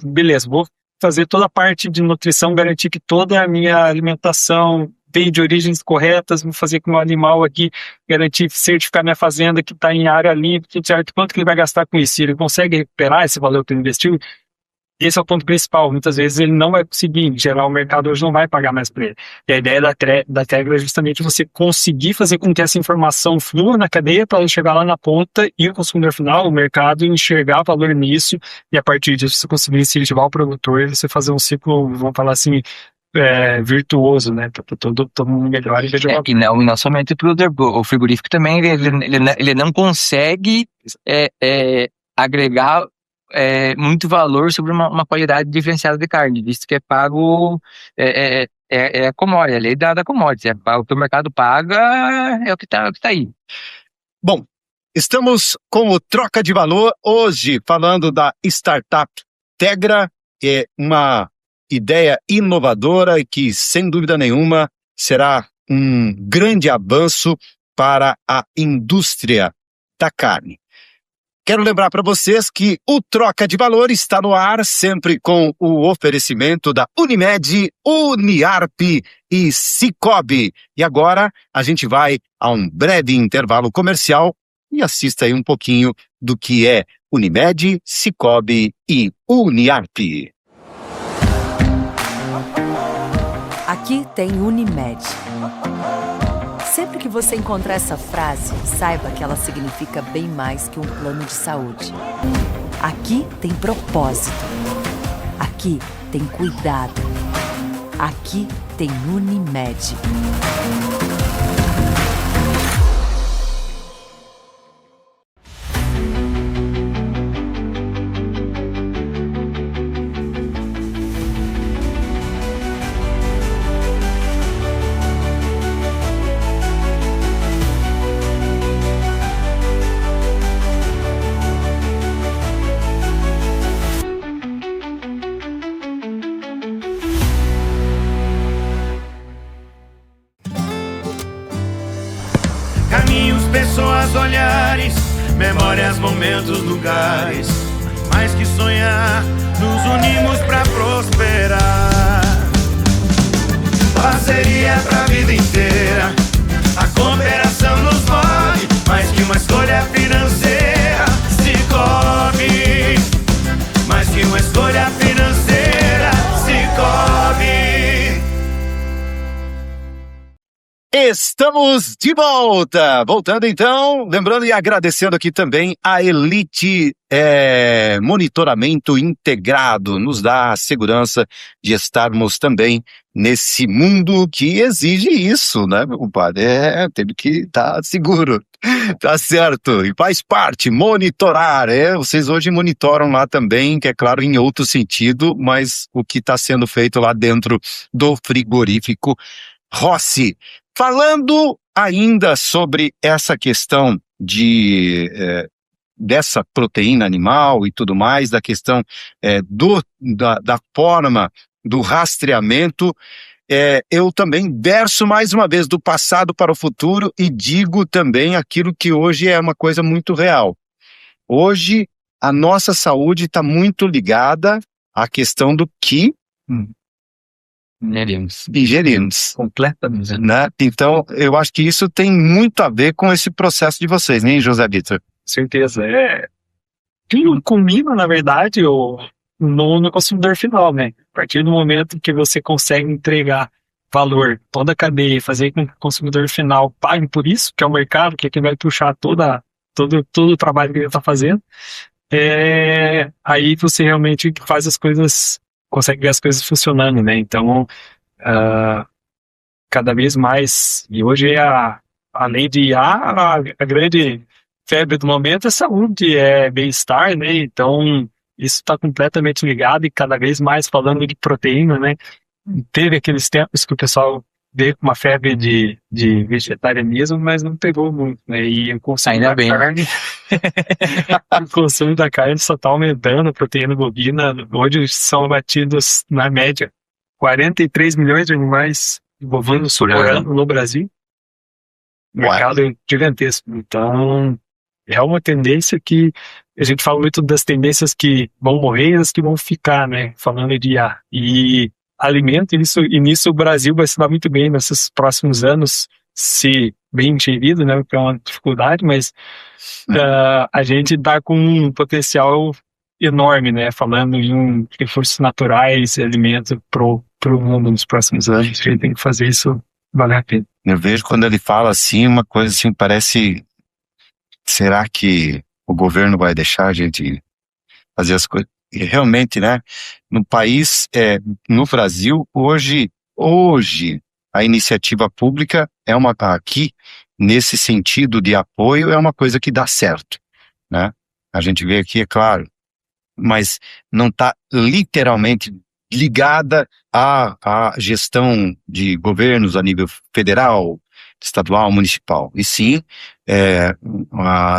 Beleza, vou fazer toda a parte de nutrição, garantir que toda a minha alimentação vem de origens corretas, vou fazer com o meu animal aqui, garantir certificar minha fazenda que está em área limpa, certo? Quanto que ele vai gastar com isso? Ele consegue recuperar esse valor que ele investiu? Esse é o ponto principal. Muitas vezes ele não vai conseguir, em geral o mercado hoje não vai pagar mais para ele. E a ideia da Tegra é justamente você conseguir fazer com que essa informação flua na cadeia para ela chegar lá na ponta e o consumidor final, o mercado, enxergar valor nisso e a partir disso você conseguir incentivar o produtor e você fazer um ciclo, vamos falar assim, virtuoso, né? Para todo mundo melhor e veja E não somente o produtor, o frigorífico também, ele não consegue agregar muito valor sobre uma qualidade diferenciada de carne, visto que é pago, a commodity, a lei da commodity, o que o mercado paga é o que tá aí. Bom, estamos com o Troca de Valor hoje, falando da startup Tegra, que é uma ideia inovadora e que, sem dúvida nenhuma, será um grande avanço para a indústria da carne. Quero lembrar para vocês que o Troca de Valor está no ar sempre com o oferecimento da Unimed, Uniarp e Sicoob. E agora a gente vai a um breve intervalo comercial e assista aí um pouquinho do que é Unimed, Sicoob e Uniarp. Aqui tem Unimed. Sempre que você encontrar essa frase, saiba que ela significa bem mais que um plano de saúde. Aqui tem propósito. Aqui tem cuidado. Aqui tem Unimed. Pessoas, olhares, memórias, momentos, lugares. Mais que sonhar, nos unimos pra prosperar. Parceria pra vida inteira, a cooperação nos move. Mais que uma escolha financeira, Sicoob. Mais que uma escolha financeira, Sicoob. Estamos de volta! Voltando então, lembrando e agradecendo aqui também a Elite Monitoramento Integrado, nos dá a segurança de estarmos também nesse mundo que exige isso, né, meu compadre? Teve que estar seguro, tá certo, e faz parte, monitorar, vocês hoje monitoram lá também, que é claro, em outro sentido, mas o que está sendo feito lá dentro do frigorífico Rossi. Falando ainda sobre essa questão dessa proteína animal e tudo mais, da questão da forma do rastreamento, eu também verso mais uma vez do passado para o futuro e digo também aquilo que hoje é uma coisa muito real. Hoje a nossa saúde está muito ligada à questão do que ingerimos. Completamente. Né? Então, eu acho que isso tem muito a ver com esse processo de vocês, né, José Vitor? Certeza. Tudo combina, na verdade, no consumidor final, né? A partir do momento que você consegue entregar valor, toda a cadeia, fazer com que o consumidor final pague por isso, que é o mercado, que é quem vai puxar todo o trabalho que ele está fazendo, aí você realmente faz as coisas, consegue ver as coisas funcionando, né? Então, cada vez mais. E hoje, além de IA, a grande febre do momento é saúde, é bem-estar, né? Então, isso está completamente ligado e cada vez mais falando de proteína, né? Teve aqueles tempos que o pessoal veio com uma febre de vegetarianismo, mas não pegou muito, né? E o consumo Ainda da bem. carne, o consumo da carne só está aumentando. A proteína bovina, hoje são abatidos, na média, 43 milhões de animais bovinos por ano no Brasil. Mercado gigantesco. Então, é uma tendência que a gente fala muito das tendências que vão morrer e as que vão ficar, né? Falando de IA. E alimento, e nisso o Brasil vai se dar muito bem nesses próximos anos, se bem gerido, né? Porque é uma dificuldade, mas a gente está com um potencial enorme, né? Falando em recursos naturais, alimento pro mundo nos próximos anos. A gente tem que fazer isso valer a pena. Eu vejo quando ele fala assim, uma coisa assim, parece, será que o governo vai deixar a gente fazer as coisas? E realmente, né, no país, no Brasil, hoje, a iniciativa pública aqui, nesse sentido de apoio, é uma coisa que dá certo, né? A gente vê aqui, é claro, mas não está literalmente ligada à gestão de governos a nível federal, estadual, municipal. E sim,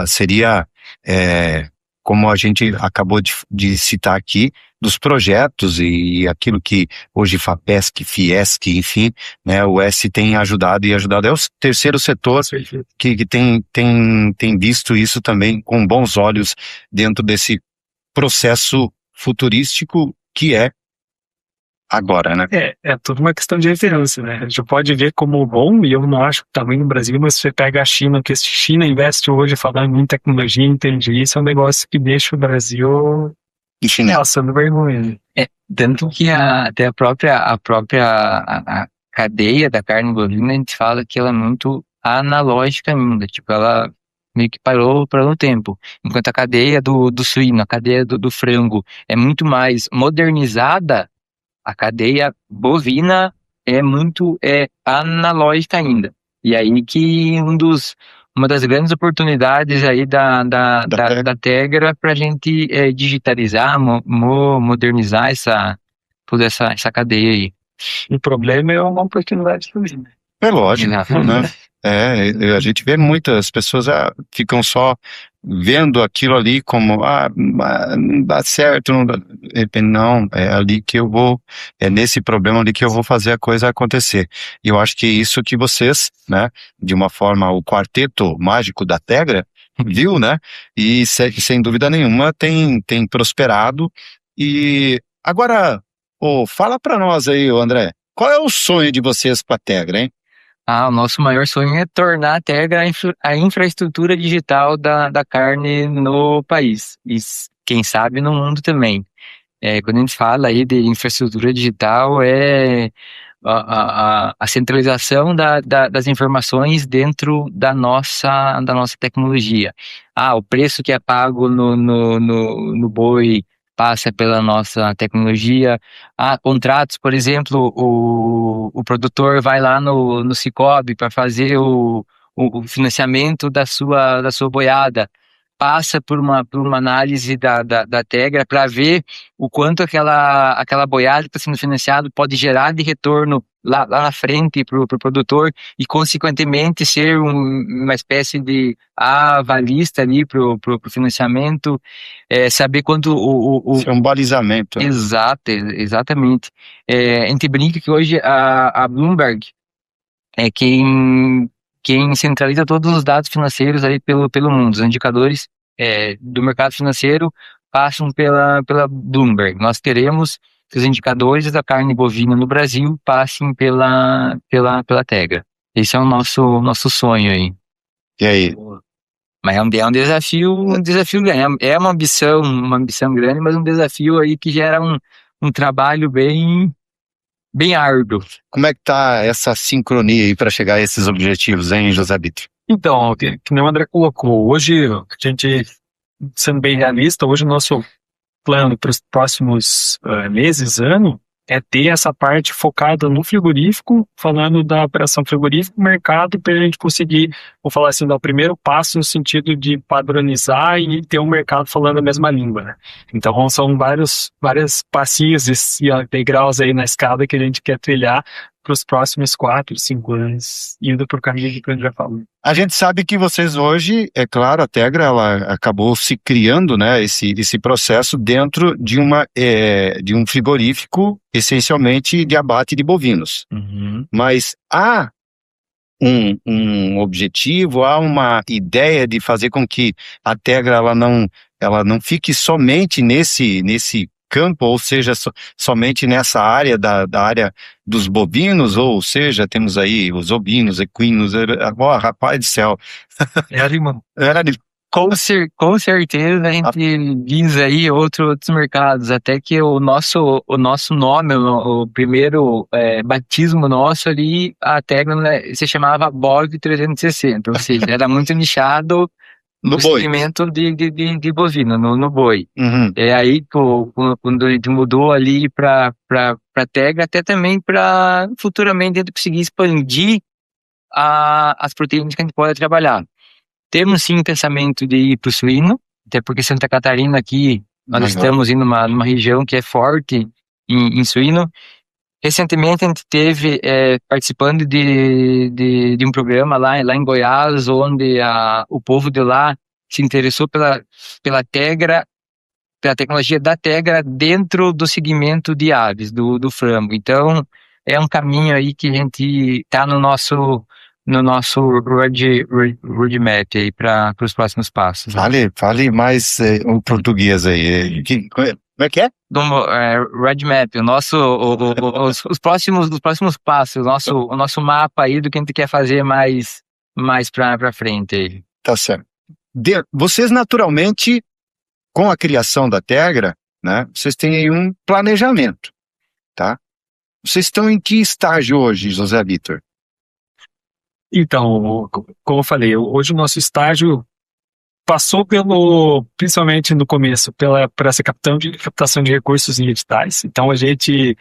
seria, como a gente acabou de citar aqui, dos projetos e aquilo que hoje FAPESC, Fiesc, enfim, né, o S tem ajudado e ajudado. É o terceiro setor que tem visto isso também com bons olhos dentro desse processo futurístico que é agora, né? É tudo uma questão de referência, né? A gente pode ver como bom, e eu não acho que tá ruim no Brasil, mas você pega a China, que a China investe hoje falando em tecnologia e inteligência, é um negócio que deixa o Brasil passando vergonha. Tanto que até a própria cadeia da carne bovina, a gente fala que ela é muito analógica ainda, tipo, ela meio que parou no tempo, enquanto a cadeia do suíno, a cadeia do frango é muito mais modernizada. A cadeia bovina é muito analógica ainda. E aí que uma das grandes oportunidades aí da Tegra para a gente digitalizar, modernizar toda essa cadeia aí. O problema é uma oportunidade também, né? É lógico, né? A gente vê muitas pessoas ficam só vendo aquilo ali como não dá certo, não, é ali que eu vou, é nesse problema ali que eu vou fazer a coisa acontecer. E eu acho que isso que vocês, né, de uma forma, o quarteto mágico da Tegra, viu, né, e sem dúvida nenhuma tem prosperado. E agora, fala pra nós aí, André, qual é o sonho de vocês com a Tegra, hein? O nosso maior sonho é tornar a Tegra a infraestrutura digital da carne no país. E quem sabe no mundo também. Quando a gente fala aí de infraestrutura digital, a centralização das informações dentro da nossa tecnologia. O preço que é pago no boi passa pela nossa tecnologia. Contratos, por exemplo, o produtor vai lá no Sicoob para fazer o financiamento da sua boiada, passa por uma análise da Tegra para ver o quanto aquela boiada que está sendo financiada pode gerar de retorno lá na frente para o produtor e, consequentemente, ser uma espécie de avalista ali para o financiamento, saber quanto Isso é um balizamento. Exato, exatamente. A gente brinca que hoje a Bloomberg é quem centraliza todos os dados financeiros aí pelo mundo. Os indicadores do mercado financeiro passam pela Bloomberg. Nós queremos que os indicadores da carne bovina no Brasil passem pela Tegra. Esse é o nosso sonho aí. E aí? Mas é um desafio grande. É uma ambição grande, mas um desafio aí que gera um trabalho bem árduo. Como é que tá essa sincronia aí para chegar a esses objetivos, hein, José Bittre? Então, que nem o André colocou, hoje, a gente, sendo bem realista, hoje o nosso plano para os próximos meses, ano, é ter essa parte focada no frigorífico, falando da operação frigorífico, mercado, para a gente conseguir, vou falar assim, dar o primeiro passo no sentido de padronizar e ter um mercado falando a mesma língua, né? Então são vários passinhos e degraus aí na escada que a gente quer trilhar para os próximos 4, 5 anos, indo para o caminho que a gente já falou. A gente sabe que vocês hoje, é claro, a Tegra, ela acabou se criando, né, esse processo dentro de um frigorífico, essencialmente de abate de bovinos. Mas há um objetivo, há uma ideia de fazer com que a Tegra ela não fique somente nesse campo, ou seja, somente nessa área da área dos bovinos, ou seja, temos aí os ovinos, equinos, rapaz do céu. Com certeza a gente visa aí outros mercados, até que o nosso nome, o primeiro batismo nosso ali, a Tegra, né, se chamava BOV 360, ou seja, era muito nichado no segmento de bovino, no boi. Uhum. É aí quando a gente mudou ali para Tegra, até também para futuramente a gente conseguir expandir as proteínas que a gente pode trabalhar. Temos sim pensamento de ir para o suíno, até porque Santa Catarina aqui, nós estamos indo numa região que é forte em suíno. Recentemente a gente teve participando de um programa lá em Goiás, onde o povo de lá se interessou pela Tegra, pela tecnologia da Tegra dentro do segmento de aves, do frango. Então é um caminho aí que a gente está no nosso roadmap aí para os próximos passos. Fale mais o português aí. Como é que é? Roadmap, os próximos passos, o nosso mapa aí do que a gente quer fazer mais para frente aí. Tá certo. Vocês naturalmente, com a criação da Tegra, né, vocês têm aí um planejamento, tá? Vocês estão em que estágio hoje, José Vitor? Então, como eu falei, hoje o nosso estágio passou principalmente no começo, por essa captação de recursos em editais. Então a gente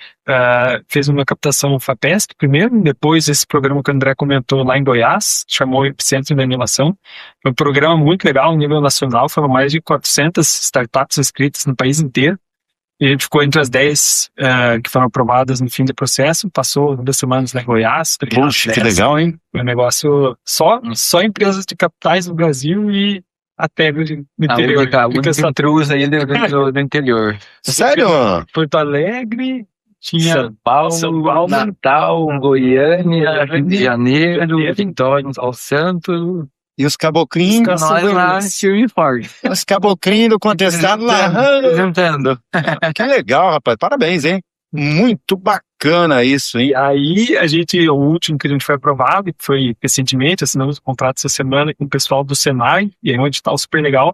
fez uma captação FAPESP primeiro, depois esse programa que o André comentou lá em Goiás, chamou Epicentro da Inovação. Foi um programa muito legal, nível nacional, foram mais de 400 startups inscritas no país inteiro. E a gente ficou entre as 10 que foram aprovadas no fim do processo, passou 2 semanas lá em Goiás. Poxa, que legal, hein? Foi um negócio só empresas de capitais no Brasil e a Tegra do interior. A única Trus aí do interior. Sério? Porto Alegre, tinha São Paulo, Natal, Goiânia, Rio de Janeiro, Vitória, São Santos. E os caboclinhos. Nós lá, firme e forte. Os caboclinhos do contestado lá. Apresentando. Que legal, rapaz. Parabéns, hein? Muito bacana isso, hein? E aí, o último que a gente foi aprovado, que foi recentemente, assinamos o contrato essa semana com o pessoal do Senai, e é um edital super legal,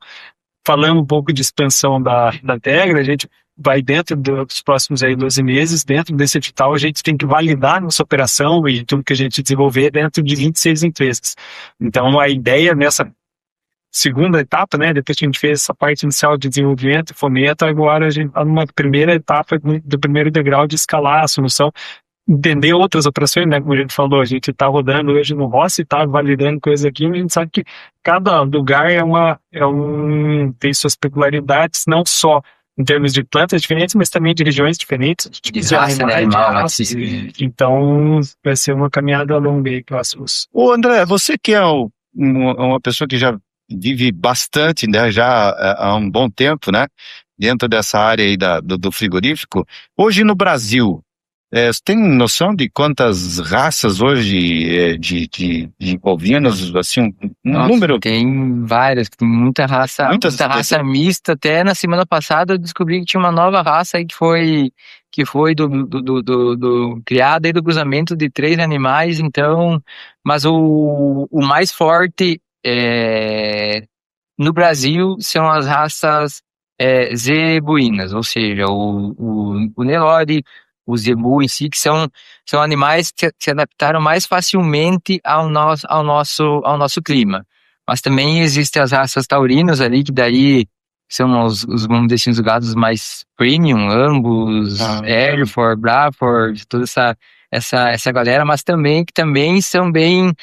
falando um pouco de expansão da Tegra. A gente vai dentro dos próximos 12 meses, dentro desse edital a gente tem que validar nossa operação e tudo que a gente desenvolver dentro de 26 empresas. Então a ideia nessa segunda etapa, né, depois que a gente fez essa parte inicial de desenvolvimento e fomento, agora a gente está numa primeira etapa do primeiro degrau de escalar a solução, entender outras operações, né, como a gente falou, a gente está rodando hoje no Rossi, está validando coisas aqui, mas a gente sabe que cada lugar tem suas peculiaridades, não só em termos de plantas diferentes, mas também de regiões diferentes, de animais. Então, vai ser uma caminhada longa aí próximos. Ô André, você que é uma pessoa que já vive bastante, né, já há um bom tempo, né, dentro dessa área aí do frigorífico, hoje no Brasil, você tem noção de quantas raças hoje de bovinos, assim, número? Tem várias, tem muita raça mista. Até na semana passada eu descobri que tinha uma nova raça aí que foi criada aí do cruzamento de 3 animais, então, mas o mais forte no Brasil são as raças zebuínas, ou seja, o Nelore, o zebu em si, que são animais que se adaptaram mais facilmente ao nosso clima. Mas também existem as raças taurinas ali, que daí são vamos dizer assim, os gados mais premium, Angus, Hereford, Braford, toda essa galera, mas também que também são bem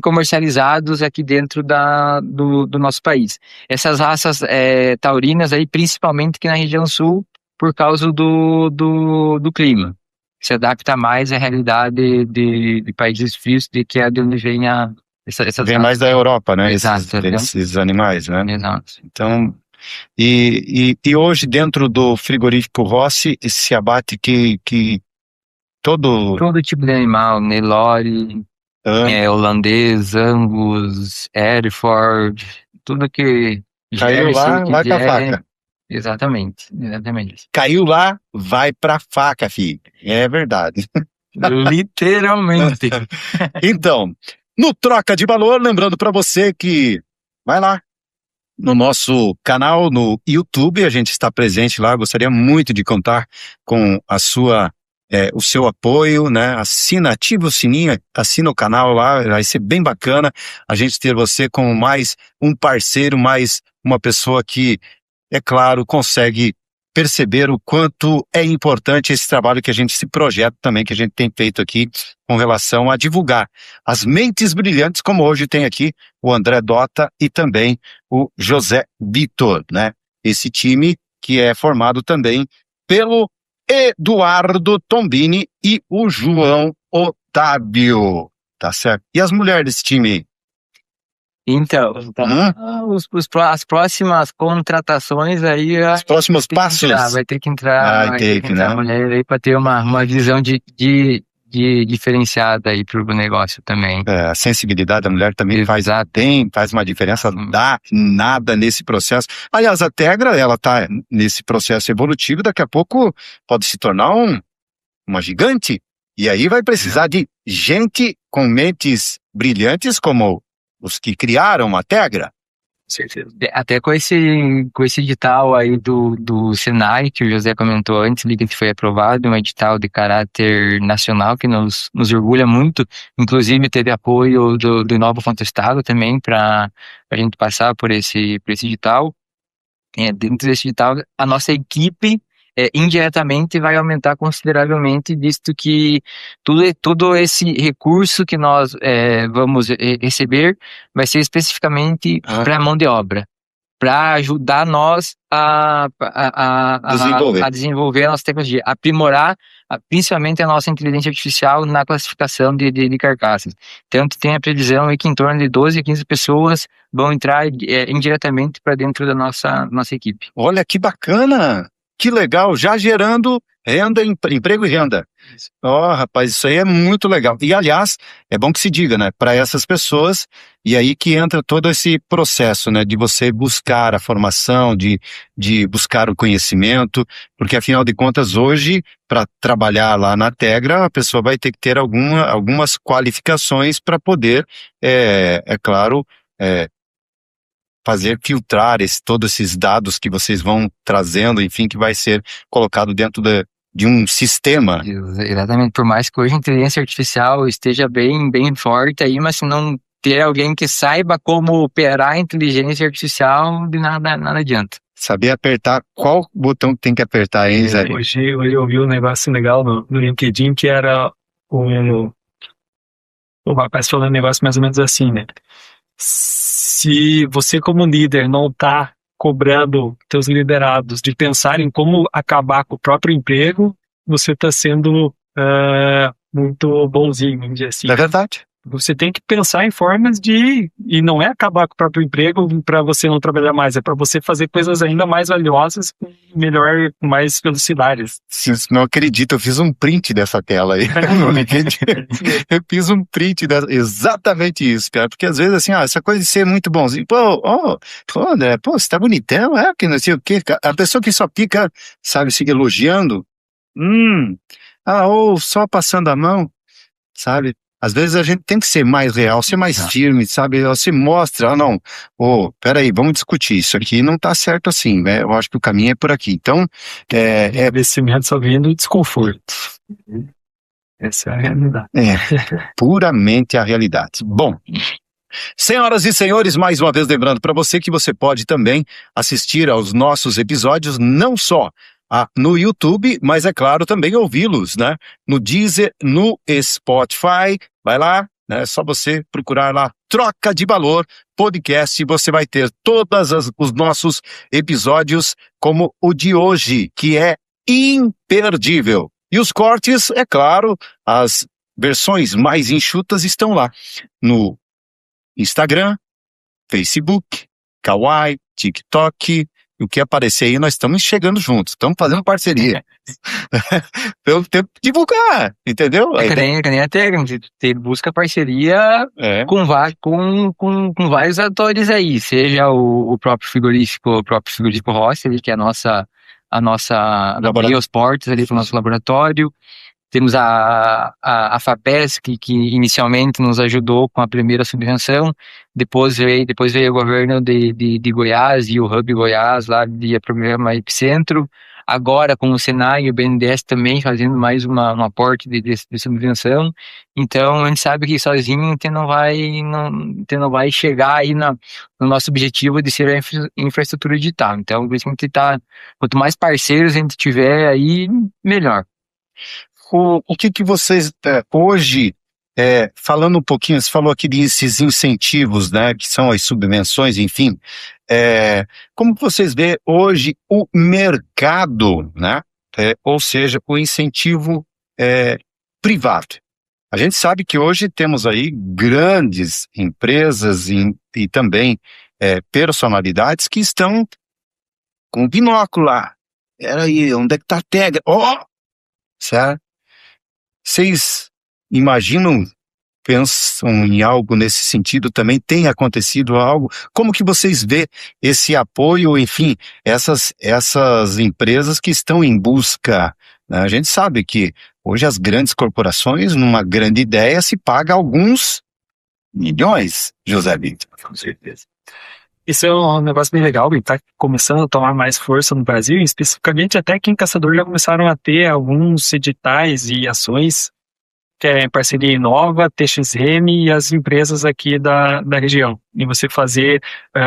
comercializados aqui dentro do nosso país. Essas raças taurinas aí, principalmente aqui na região sul, por causa do clima. Se adapta mais à realidade de países frios, que é de onde vem essas Vem raças. mais da Europa, né? Exato, Esses animais, né? Exato. Então, e hoje dentro do frigorífico Rossi se abate que Todo tipo de animal, Nelore, holandês, Angus, Hereford, tudo que caiu lá, vai pra faca. Exatamente. Caiu lá, vai pra faca, filho. É verdade. Literalmente. Então, no Troca de Valor, lembrando para você que vai lá no nosso canal no YouTube, a gente está presente lá, gostaria muito de contar com o seu apoio, né? Ativa o sininho, assina o canal lá, vai ser bem bacana a gente ter você como mais um parceiro, mais uma pessoa que, é claro, consegue perceber o quanto é importante esse trabalho que a gente, esse projeto também que a gente tem feito aqui com relação a divulgar as mentes brilhantes, como hoje tem aqui o André Dota e também o José Vitor, né? Esse time que é formado também pelo Eduardo Tombini e o João Otávio, tá certo? E as mulheres desse time? Então, as próximas contratações aí... Os próximos passos? Vai ter que entrar a mulher aí para ter uma visão de diferenciada aí pro negócio também. A sensibilidade da mulher também faz uma diferença nada nesse processo. Aliás, a Tegra, ela tá nesse processo evolutivo, daqui a pouco pode se tornar uma gigante, e aí vai precisar de gente com mentes brilhantes como os que criaram a Tegra. Certeza. Até com esse edital aí do Senai, que o José comentou antes, que foi aprovado, um edital de caráter nacional que nos orgulha muito, inclusive teve apoio do Novo Contestado também para a gente passar por esse edital. Dentro desse edital, a nossa equipe indiretamente vai aumentar consideravelmente, visto que todo esse recurso que nós vamos receber vai ser especificamente para a mão de obra, para ajudar nós a desenvolver a nossa tecnologia, aprimorar principalmente a nossa inteligência artificial na classificação de carcaças. Tanto tem a previsão aí que em torno de 12 a 15 pessoas vão entrar indiretamente para dentro da nossa equipe. Olha que bacana! Que legal, já gerando renda, emprego e renda. Rapaz, isso aí é muito legal. E, aliás, é bom que se diga, né, para essas pessoas, e aí que entra todo esse processo, né, de você buscar a formação, de buscar o conhecimento, porque, afinal de contas, hoje, para trabalhar lá na Tegra, a pessoa vai ter que ter algumas qualificações para poder, claro, fazer filtrar todos esses dados que vocês vão trazendo, enfim, que vai ser colocado dentro de um sistema. Exatamente, por mais que hoje a inteligência artificial esteja bem forte aí, mas se não ter alguém que saiba como operar a inteligência artificial, de nada adianta. Saber apertar qual botão que tem que apertar, hein, Zé? Hoje eu vi um negócio legal no LinkedIn, que era o rapaz falando um negócio mais ou menos assim, né? Se você como líder não está cobrando teus liderados de pensar em como acabar com o próprio emprego, você está sendo muito bonzinho, vamos dizer assim. É verdade. Você tem que pensar em formas e não é acabar com o próprio emprego para você não trabalhar mais, é para você fazer coisas ainda mais valiosas, com mais velocidades. Não acredito, eu fiz um print dessa tela aí. Eu fiz um print exatamente isso, cara, porque às vezes assim, essa coisa de ser muito bonzinho, André, você tá bonitão, que não sei o quê, a pessoa que só fica, sabe, se elogiando, ou só passando a mão, sabe? Às vezes a gente tem que ser mais real, ser mais firme, sabe? Você mostra, peraí, vamos discutir, isso aqui não tá certo assim, né? Eu acho que o caminho é por aqui. Então, investimento só vindo desconforto. Essa é a realidade. Puramente a realidade. Bom, Senhoras e senhores, mais uma vez lembrando para você que você pode também assistir aos nossos episódios, não só no YouTube, mas é claro também ouvi-los, né? No Deezer, no Spotify, vai lá, né? É só você procurar lá, Troca de Valor Podcast, e você vai ter todos os nossos episódios como o de hoje, que é imperdível. E os cortes, é claro, as versões mais enxutas estão lá no Instagram, Facebook, Kawaii, TikTok. O que aparecer aí, nós estamos chegando juntos, estamos fazendo parceria. Pelo tempo de divulgar, entendeu? Que nem a Telegram, você busca parceria com vários atores aí, seja o próprio frigorífico Rossi, que é a nossa abrir os portos ali para o nosso laboratório. Temos a FAPESC, que inicialmente nos ajudou com a primeira subvenção, depois veio o governo de Goiás e o Hub Goiás, lá via programa Epicentro, agora com o Senai e o BNDES também fazendo mais um aporte de subvenção. Então a gente sabe que sozinho a gente não vai chegar aí no nosso objetivo de ser a infraestrutura digital. Então por isso que a gente quanto mais parceiros a gente tiver aí, melhor. O que vocês, hoje, falando um pouquinho, você falou aqui desses incentivos, né, que são as subvenções, enfim, como vocês vê hoje o mercado, né, ou seja, o incentivo privado? A gente sabe que hoje temos aí grandes empresas e também personalidades que estão com binóculo lá. Peraí, onde é que tá a Tegra? Certo? Vocês imaginam, pensam em algo nesse sentido também? Tem acontecido algo? Como que vocês vê esse apoio, enfim, essas empresas que estão em busca, né? A gente sabe que hoje as grandes corporações, numa grande ideia, se paga alguns milhões, José Victor. Com certeza. Isso é um negócio bem legal, e está começando a tomar mais força no Brasil, especificamente até aqui em Caçador já começaram a ter alguns editais e ações, que é em parceria Inova, TXM e as empresas aqui da região. E você fazer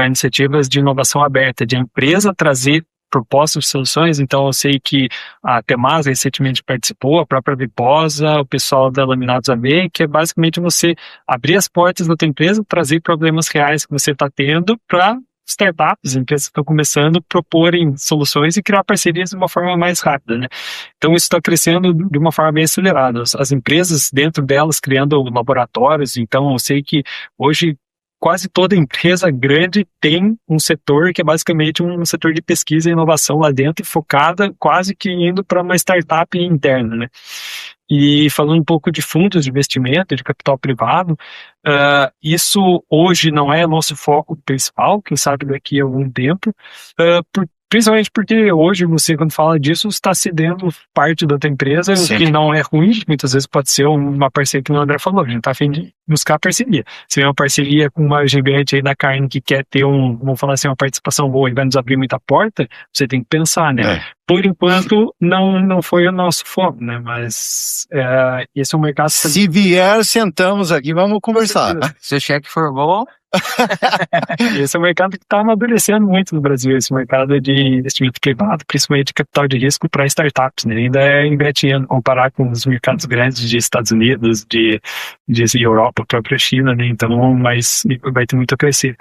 iniciativas de inovação aberta, de a empresa trazer propostas de soluções. Então eu sei que a Temasa recentemente participou, a própria Viposa, o pessoal da Laminados AB, que é basicamente você abrir as portas da tua empresa, trazer problemas reais que você está tendo para startups, empresas que estão começando a proporem soluções e criar parcerias de uma forma mais rápida, né? Então isso está crescendo de uma forma bem acelerada. As empresas dentro delas criando laboratórios. Então eu sei que hoje quase toda empresa grande tem um setor que é basicamente um setor de pesquisa e inovação lá dentro, focada quase que indo para uma startup interna, né? E falando um pouco de fundos de investimento, de capital privado, isso hoje não é nosso foco principal, quem sabe daqui a algum tempo, principalmente porque hoje você, quando fala disso, está cedendo parte da tua empresa, o que não é ruim, muitas vezes pode ser uma parceria que o André falou, a gente está a fim de buscar parceria. Se é uma parceria com uma gigante aí da carne que quer ter vamos falar assim, uma participação boa e vai nos abrir muita porta, você tem que pensar, né? Por enquanto, não foi o nosso foco, né? Mas esse é um mercado... Se vier, sentamos aqui, vamos conversar. Se o cheque for bom... Esse é um mercado que está amadurecendo muito no Brasil, esse mercado de investimento privado, principalmente de capital de risco para startups, né? Ainda é engatinhando comparar com os mercados grandes de Estados Unidos, de Europa, a própria China, né? Então, mas vai ter muito a crescer.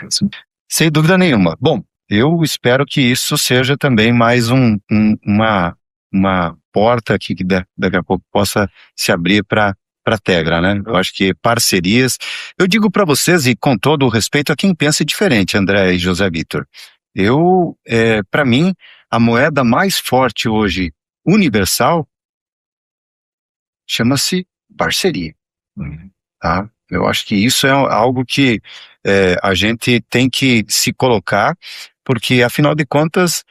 Sem dúvida nenhuma. Bom, eu espero que isso seja também mais uma porta aqui que daqui a pouco possa se abrir para Tegra, né? Eu acho que parcerias... Eu digo para vocês, e com todo o respeito a quem pensa diferente, André e José Victor, para mim, a moeda mais forte hoje, universal, chama-se parceria. Tá? Eu acho que isso é algo que a gente tem que se colocar, porque, afinal de contas,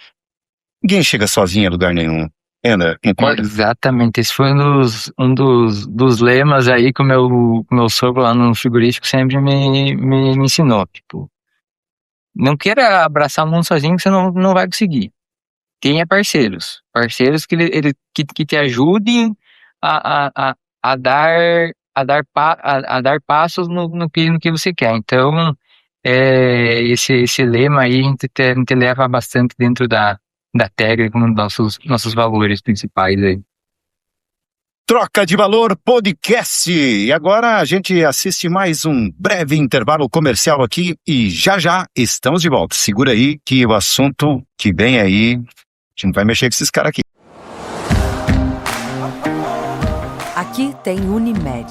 ninguém chega sozinho a lugar nenhum. André, concorda? Exatamente, esse foi um dos lemas aí que o meu sogro lá no frigorífico sempre me ensinou. Tipo, não queira abraçar o mundo sozinho que você não vai conseguir. Tenha parceiros que te ajudem a dar a dar passos no que você quer. Então, esse lema aí a gente leva bastante dentro da técnica, como nossos valores principais aí. Troca de Valor Podcast. E agora a gente assiste mais um breve intervalo comercial aqui e já estamos de volta. Segura aí que o assunto que vem aí, a gente não vai mexer com esses caras aqui. Aqui tem Unimed.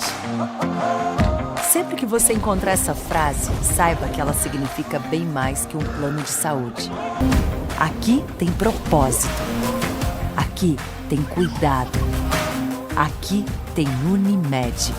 Sempre que você encontrar essa frase, saiba que ela significa bem mais que um plano de saúde. Aqui tem propósito. Aqui tem cuidado. Aqui tem Unimed.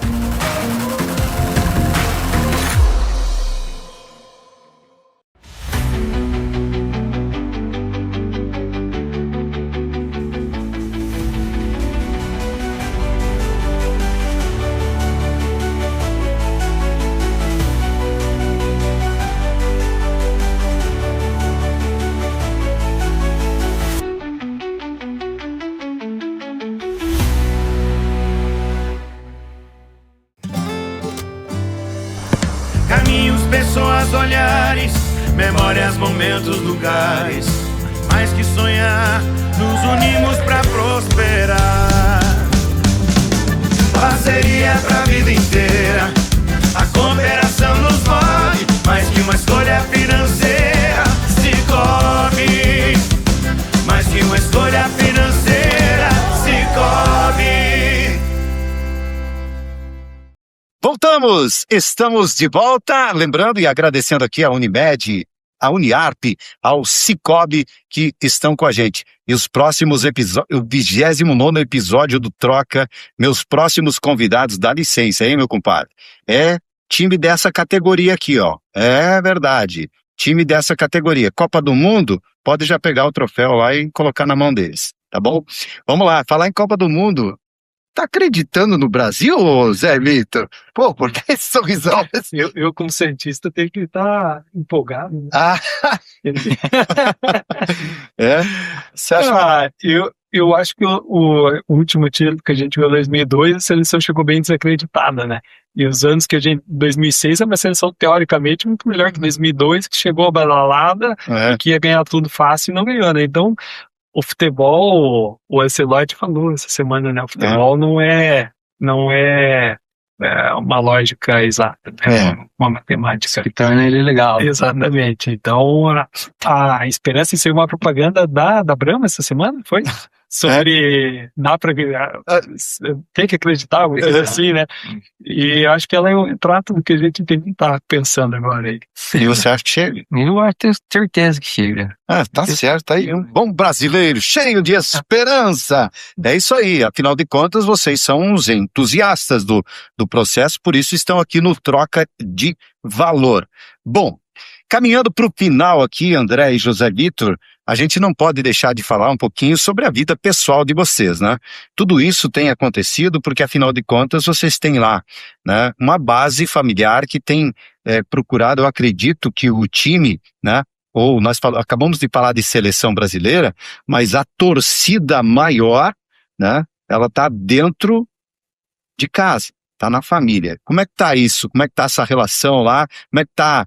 Caminhos, pessoas, olhares, memórias, momentos, lugares. Mais que sonhar, nos unimos pra prosperar. Parceria pra vida inteira, a cooperação nos move. Mais que uma escolha financeira, Sicoob. Mais que uma escolha financeira, Sicoob. Voltamos! Estamos de volta, lembrando e agradecendo aqui a Unimed, a Uniarp, ao Sicoob que estão com a gente. E os próximos episódios, o 29º episódio do Troca, meus próximos convidados, dá licença, hein, meu compadre? É time dessa categoria aqui, ó. É verdade. Time dessa categoria. Copa do Mundo, pode já pegar o troféu lá e colocar na mão deles, tá bom? Vamos lá, falar em Copa do Mundo. Tá acreditando no Brasil, ô Zé Vitor? Pô, por que esse sorrisão? Eu como cientista, tenho que estar empolgado, né? Ah, é? Você acha? Eu acho que o último título que a gente viu em 2002, a seleção chegou bem desacreditada, né? E os anos que 2006 é uma seleção teoricamente muito melhor que 2002, que chegou a badalada, que ia ganhar tudo fácil e não ganhou, né? Então, o futebol, o Ancelotti falou essa semana, né? O futebol não é uma lógica exata, né? Uma matemática. Que torna ele legal. Exatamente. Então, a esperança em ser uma propaganda da Brahma essa semana foi sobre dá pra tem que acreditar, assim, né? E eu acho que ela é um retrato do que a gente tem que estar pensando agora aí. E você acha que chega? Eu tenho certeza que chega. Ah, tá certo, tá aí um bom brasileiro, cheio de esperança. É isso aí, afinal de contas, vocês são uns entusiastas do processo, por isso estão aqui no Troca de Valor. Bom, caminhando para o final aqui, André e José Vitor, a gente não pode deixar de falar um pouquinho sobre a vida pessoal de vocês, né? Tudo isso tem acontecido porque, afinal de contas, vocês têm lá, né, uma base familiar que tem procurado, eu acredito que o time, né, ou nós acabamos de falar de seleção brasileira, mas a torcida maior, né, ela está dentro de casa. Tá na família. Como é que tá isso? Como é que tá essa relação lá? Como é que tá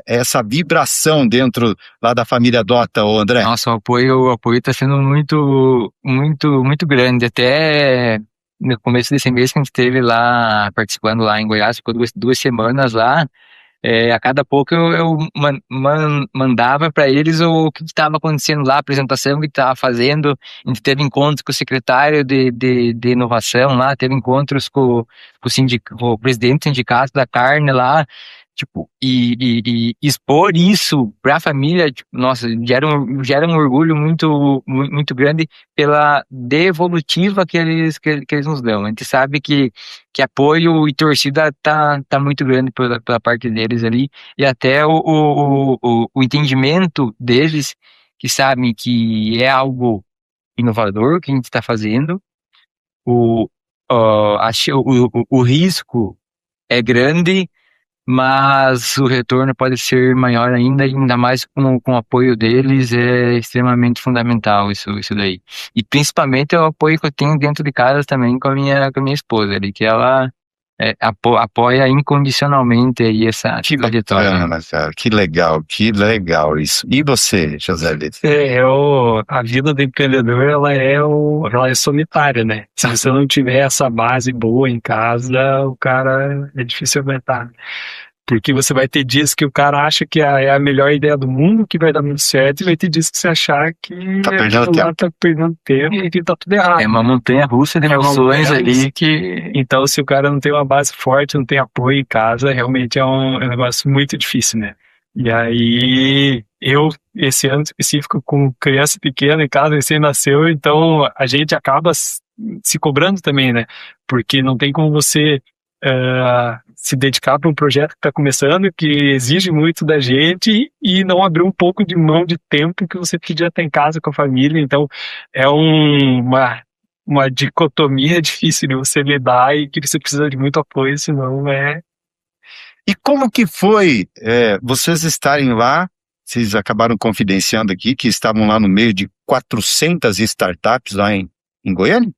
essa vibração dentro lá da família Dota, ô André? Nossa, o apoio tá sendo muito, muito, muito grande. Até no começo desse mês que a gente esteve lá, participando lá em Goiás, ficou duas semanas lá. A cada pouco eu mandava para eles o que estava acontecendo lá, a apresentação que estava fazendo. A gente teve encontros com o secretário de inovação lá, teve encontros com o presidente do sindicato da carne lá, tipo, e expor isso para a família, tipo, nossa, gera um orgulho muito, muito grande pela devolutiva que eles nos dão. A gente sabe que apoio e torcida tá muito grande pela parte deles ali, e até o entendimento deles, que sabem que é algo inovador que a gente está fazendo, o risco é grande, mas o retorno pode ser maior ainda mais com o apoio deles, é extremamente fundamental isso daí. E principalmente o apoio que eu tenho dentro de casa também com a minha esposa ali, que ela apoia incondicionalmente aí essa Que trajetória. bacana, cara. Que legal isso. E você, José Vitor? A vida do empreendedor, ela é solitária, né? Se você não tiver essa base boa em casa, o cara é difícil aguentar. Porque você vai ter dias que o cara acha que é a melhor ideia do mundo, que vai dar muito certo, e vai ter dias que você achar que Tá perdendo aquilo lá tempo. tá perdendo tempo e que tá tudo errado. É uma montanha russa de É uma emoções montanha ali russa. que Então, se o cara não tem uma base forte, não tem apoio em casa, realmente é um negócio muito difícil, né? E aí, esse ano específico, com criança pequena em casa, recém-nasceu, então a gente acaba se cobrando também, né? Porque não tem como você se dedicar para um projeto que está começando, que exige muito da gente, e não abrir um pouco de mão de tempo que você podia estar em casa com a família. Então, é uma dicotomia difícil de você lidar e que você precisa de muito apoio, senão E como que foi vocês estarem lá? Vocês acabaram confidenciando aqui que estavam lá no meio de 400 startups lá em Goiânia?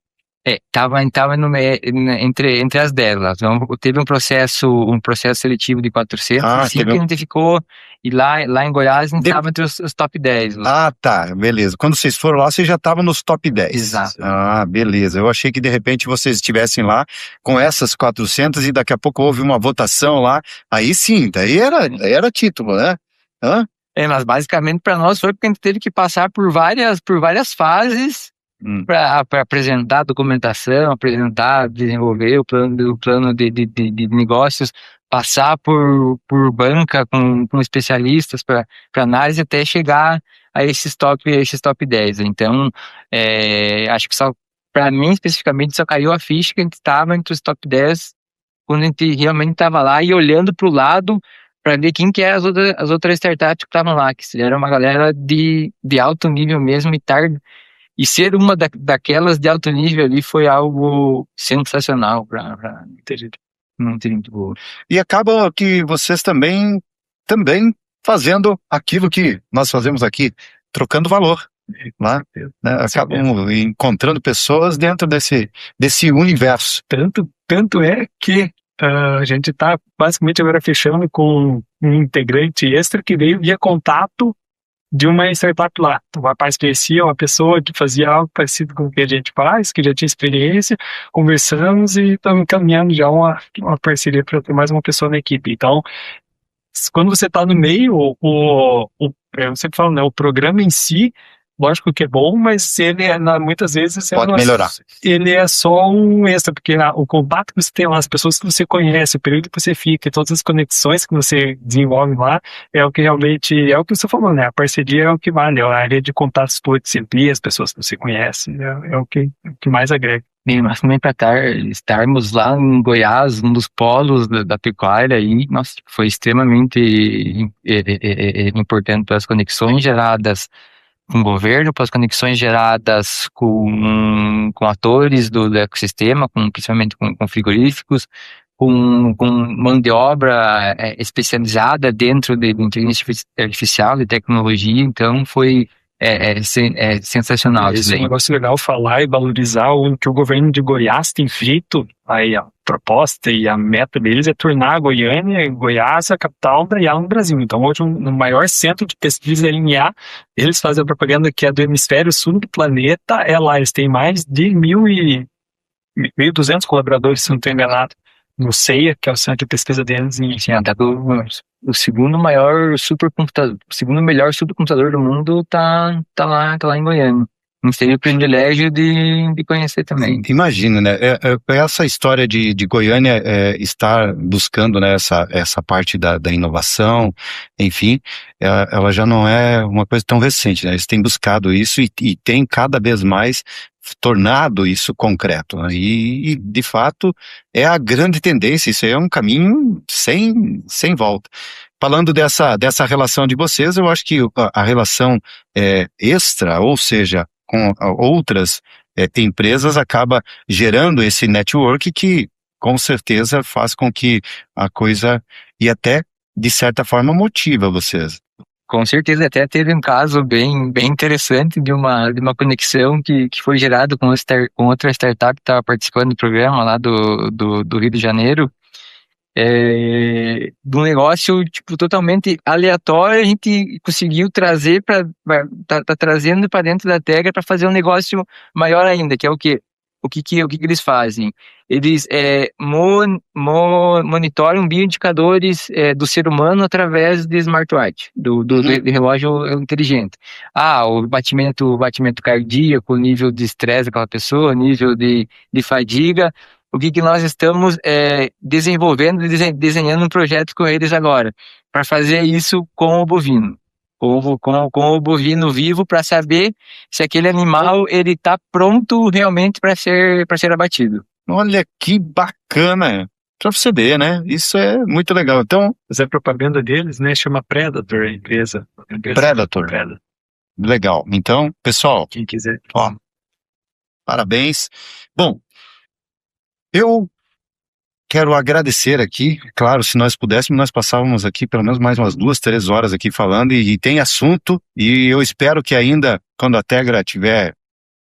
tava entre as delas. Então, teve um processo seletivo de 405 teve que a gente ficou, e lá em Goiás a gente De- estava entre os top 10 lá. Ah, tá, beleza. Quando vocês foram lá, vocês já estavam nos top 10. Exato. Ah, beleza. Eu achei que de repente vocês estivessem lá com essas 400 e daqui a pouco houve uma votação lá. Aí sim, daí era título, né? Hã? Mas basicamente para nós foi porque a gente teve que passar por várias fases para apresentar a documentação, desenvolver o plano de negócios, passar por banca com especialistas para análise até chegar a esses top 10. Então, acho que só para mim especificamente só caiu a ficha que a gente estava entre os top 10 quando a gente realmente estava lá e olhando para o lado para ver quem que eram as outras startups que estavam lá, que era uma galera de alto nível mesmo, e ser uma daquelas de alto nível ali foi algo sensacional para não ter muito boa. E acaba que vocês também fazendo aquilo que nós fazemos aqui, trocando valor lá, né? Acabam encontrando pessoas dentro desse universo. Tanto é que a gente está basicamente agora fechando com um integrante extra que veio via contato de uma startup lá. O rapaz conhecia uma pessoa que fazia algo parecido com o que a gente faz, que já tinha experiência, conversamos e estamos encaminhando já uma parceria para ter mais uma pessoa na equipe. Então, quando você está no meio, eu sempre falo, né, o programa em si, lógico que é bom, mas ele muitas vezes Pode melhorar. Ele é só um extra, porque o contato que você tem lá, as pessoas que você conhece, o período que você fica, todas as conexões que você desenvolve lá, é o que realmente, é o que você falou, né? A parceria é o que vale, a área de contatos que você amplia, as pessoas que você conhece, é o que mais agrega. Mas também para estarmos lá em Goiás, um dos polos da pecuária aí, nossa, foi extremamente importante para as conexões geradas com o governo, para as conexões geradas com atores do ecossistema, principalmente com frigoríficos, com mão de obra especializada dentro de inteligência artificial, de tecnologia. Então foi sensacional. Isso é um negócio legal falar e valorizar o que o governo de Goiás tem feito. Aí a proposta e a meta deles é tornar a Goiás a capital da IA no Brasil. Então hoje no maior centro de pesquisa em IA, eles fazem a propaganda que é do hemisfério sul do planeta, é lá. Eles têm mais de 1.200 colaboradores, se não estou enganado, no CEIA, que é o centro de pesquisa deles em o segundo melhor supercomputador do mundo tá lá em Goiânia. A gente teve o privilégio de conhecer também. Imagina, né? Essa história de Goiânia estar buscando, né, essa parte da inovação, enfim, ela já não é uma coisa tão recente, né? Eles têm buscado isso e têm cada vez mais tornado isso concreto, né? E de fato é a grande tendência. Isso aí é um caminho sem volta. Falando dessa relação de vocês, eu acho que a relação extra, ou seja, com outras empresas, acaba gerando esse network que com certeza faz com que a coisa, e até de certa forma motiva vocês. Com certeza, até teve um caso bem interessante de uma conexão que foi gerada com outra startup que estava participando do programa lá do Rio de Janeiro. de um negócio tipo totalmente aleatório, a gente conseguiu trazer tá trazendo para dentro da Tegra para fazer um negócio maior ainda, que é o quê? O que eles fazem? Eles monitoram bioindicadores do ser humano através de smartwatch, do relógio inteligente. O batimento cardíaco, o nível de estresse daquela pessoa, o nível de fadiga. O que nós estamos desenvolvendo e desenhando um projeto com eles agora, para fazer isso com o bovino. Com o bovino vivo, para saber se aquele animal ele está pronto realmente para ser abatido. Olha que bacana, para você ver, né? Isso é muito legal. Então, Mas a propaganda deles, né, chama Predator, a empresa. Predator. Legal. Então, pessoal, Quem quiser. ó, parabéns. Bom, eu quero agradecer aqui, claro, se nós pudéssemos, nós passávamos aqui pelo menos mais umas 2, 3 horas aqui falando, e tem assunto, e eu espero que ainda, quando a Tegra estiver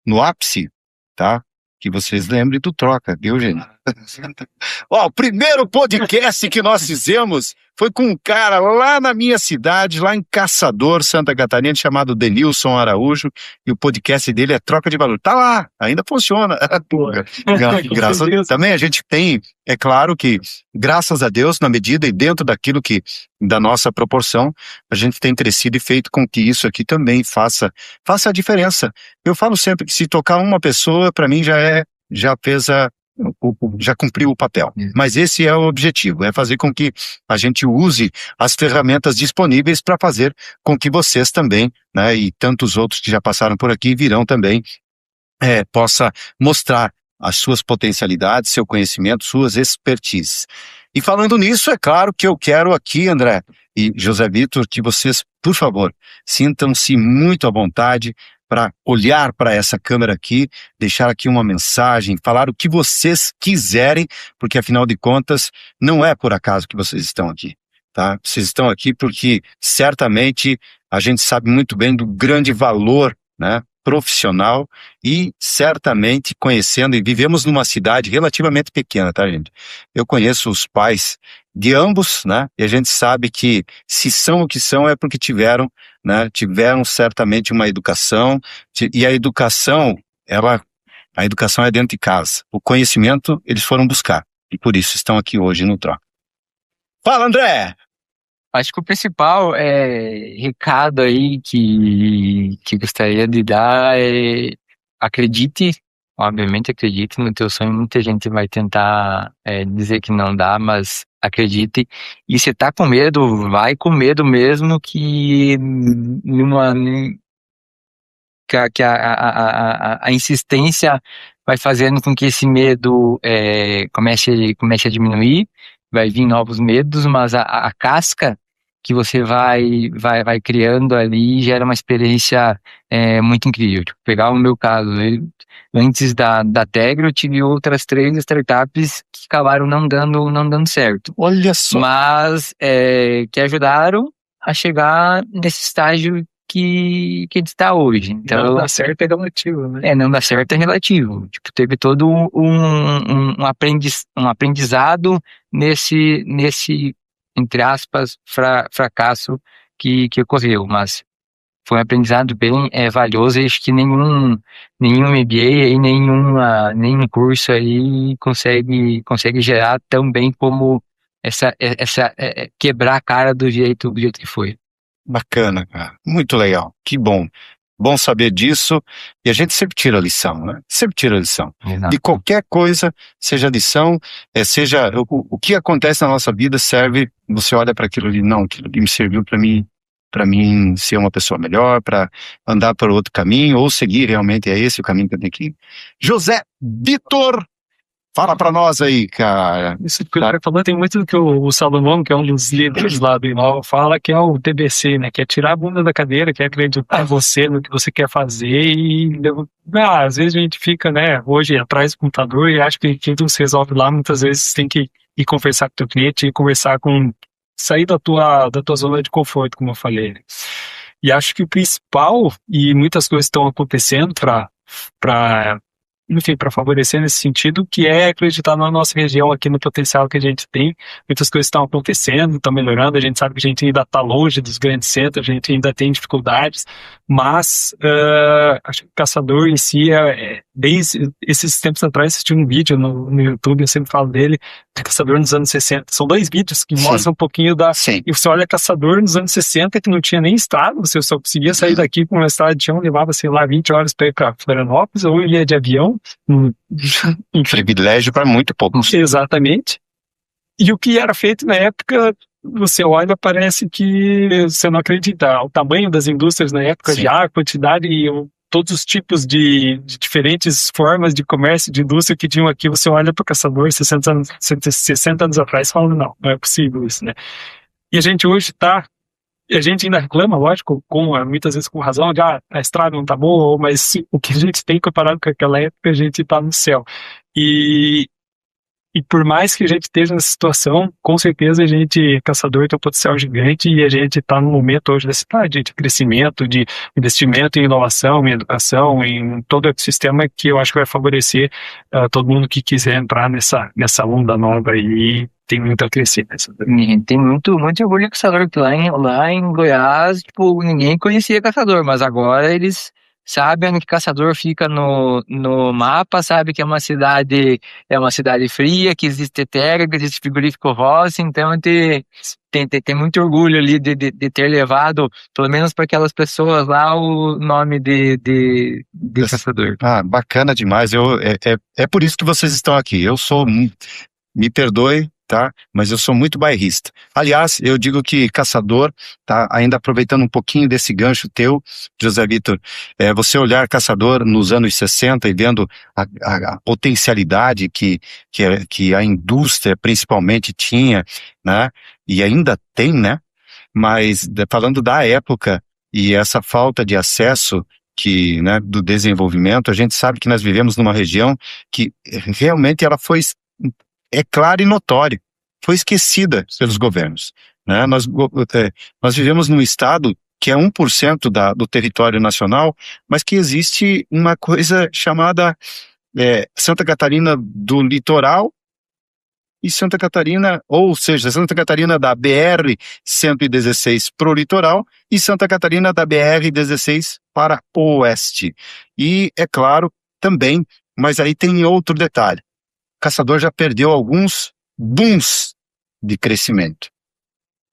no ápice, tá? Que vocês lembrem do Troca, viu, gente? Ó, o primeiro podcast que nós fizemos foi com um cara lá na minha cidade, lá em Caçador, Santa Catarina, chamado Denilson Araújo, e o podcast dele é Troca de Valor. Tá lá, ainda funciona. Graças a Deus. Também a gente tem, é claro que, graças a Deus, na medida e dentro daquilo que, da nossa proporção, a gente tem crescido e feito com que isso aqui também faça a diferença. Eu falo sempre que se tocar uma pessoa, para mim já cumpriu o papel. Mas esse é o objetivo, é fazer com que a gente use as ferramentas disponíveis para fazer com que vocês também, né, e tantos outros que já passaram por aqui virão também, possa mostrar as suas potencialidades, seu conhecimento, suas expertises. E falando nisso, é claro que eu quero aqui, André e José Vitor, que vocês, por favor, sintam-se muito à vontade para olhar para essa câmera aqui, deixar aqui uma mensagem, falar o que vocês quiserem, porque afinal de contas, não é por acaso que vocês estão aqui, tá? Vocês estão aqui porque certamente a gente sabe muito bem do grande valor, né, profissional, e certamente conhecendo, e vivemos numa cidade relativamente pequena, tá, gente? Eu conheço os pais de ambos, né? E a gente sabe que se são o que são é porque tiveram, né? Tiveram certamente uma educação, e a educação é dentro de casa. O conhecimento eles foram buscar, e por isso estão aqui hoje no Troca. Fala, André! Acho que o principal recado aí que gostaria de dar é acredite, obviamente acredite no teu sonho. Muita gente vai tentar dizer que não dá, mas acredite. E se tá com medo, vai com medo mesmo, que a insistência vai fazendo com que esse medo comece a diminuir, vai vir novos medos, mas a casca que você vai criando ali gera uma experiência muito incrível. Tipo, pegar o meu caso, antes da Tegra eu tive outras 3 startups que acabaram não dando certo. Olha só! Mas que ajudaram a chegar nesse estágio que ele está hoje. Então, não dá certo é relativo, né? Não dá certo é relativo. Tipo, teve todo um aprendizado nesse, entre aspas, fracasso que ocorreu, mas foi um aprendizado bem valioso, e acho que nenhum MBA e nenhum curso aí consegue gerar tão bem como essa quebrar a cara do jeito que foi. Bacana, cara. Muito legal. Que bom. Bom saber disso. E a gente sempre tira a lição, né? Sempre tira a lição. Exato. De qualquer coisa, seja lição, seja o que acontece na nossa vida serve, você olha para aquilo ali, não, aquilo ali me serviu para mim ser uma pessoa melhor, para andar para outro caminho, ou seguir realmente, é esse o caminho que eu tenho que ir. José Vitor, fala para nós aí, cara. Isso que o cara falou tem muito do que o Salomão, que é um dos líderes lá do Inova, fala, que é o TBC, né? Que é tirar a bunda da cadeira, que é acreditar em você, no que você quer fazer, e às vezes a gente fica, né, hoje atrás do computador e acha que tudo se resolve lá. Muitas vezes tem que ir conversar com o teu cliente, sair da tua zona de conforto, como eu falei, né? E acho que o principal, e muitas coisas estão acontecendo para enfim, para favorecer nesse sentido, que é acreditar na nossa região aqui, no potencial que a gente tem. Muitas coisas estão acontecendo, estão melhorando, a gente sabe que a gente ainda está longe dos grandes centros, a gente ainda tem dificuldades, mas acho que o caçador em si, desde esses tempos atrás, assisti um vídeo no YouTube, eu sempre falo dele, de caçador nos anos 60. São 2 vídeos que mostram um pouquinho da... Sim. E você olha caçador nos anos 60, que não tinha nem estrada, você só conseguia sair daqui com uma estrada de chão, levava, sei lá, 20 horas para ir para Florianópolis, ou ia de avião. Privilégio para muito poucos. Exatamente. E o que era feito na época, você olha, parece que você não acredita. O tamanho das indústrias na época, Sim. já a quantidade e todos os tipos de diferentes formas de comércio, de indústria que tinham aqui, você olha para o caçador 60 anos atrás e fala, não é possível isso, né? E a gente hoje a gente ainda reclama, lógico, muitas vezes com razão, de a estrada não tá boa, mas o que a gente tem comparado com aquela época, a gente tá no céu. E por mais que a gente esteja nessa situação, com certeza a gente, caçador, tem um potencial gigante e a gente está no momento hoje da cidade de crescimento, de investimento em inovação, em educação, em todo o ecossistema que eu acho que vai favorecer todo mundo que quiser entrar nessa onda nova aí. Tem muito a crescer nessa. Tem muito orgulho de caçador, que lá em Goiás, tipo, ninguém conhecia caçador, mas agora eles sabem onde que caçador fica no mapa, sabe que é uma cidade fria, que existe terra, que existe frigorífico Rossi, então tem muito orgulho ali de ter levado, pelo menos para aquelas pessoas lá, o nome de caçador. Bacana demais. É por isso que vocês estão aqui. Me perdoe, tá? Mas eu sou muito bairrista. Aliás, eu digo que caçador, tá? Ainda aproveitando um pouquinho desse gancho teu, José Vitor, você olhar caçador nos anos 60 e vendo a potencialidade que a indústria principalmente tinha, né? E ainda tem, né? Mas falando da época e essa falta de acesso né, do desenvolvimento, a gente sabe que nós vivemos numa região que realmente ela é claro e notório, foi esquecida pelos governos, né? Nós vivemos num estado que é 1% do território nacional, mas que existe uma coisa chamada Santa Catarina do litoral e Santa Catarina, ou seja, Santa Catarina da BR-116 para o litoral e Santa Catarina da BR-16 para o oeste. E, é claro, também, mas aí tem outro detalhe. Caçador já perdeu alguns booms de crescimento,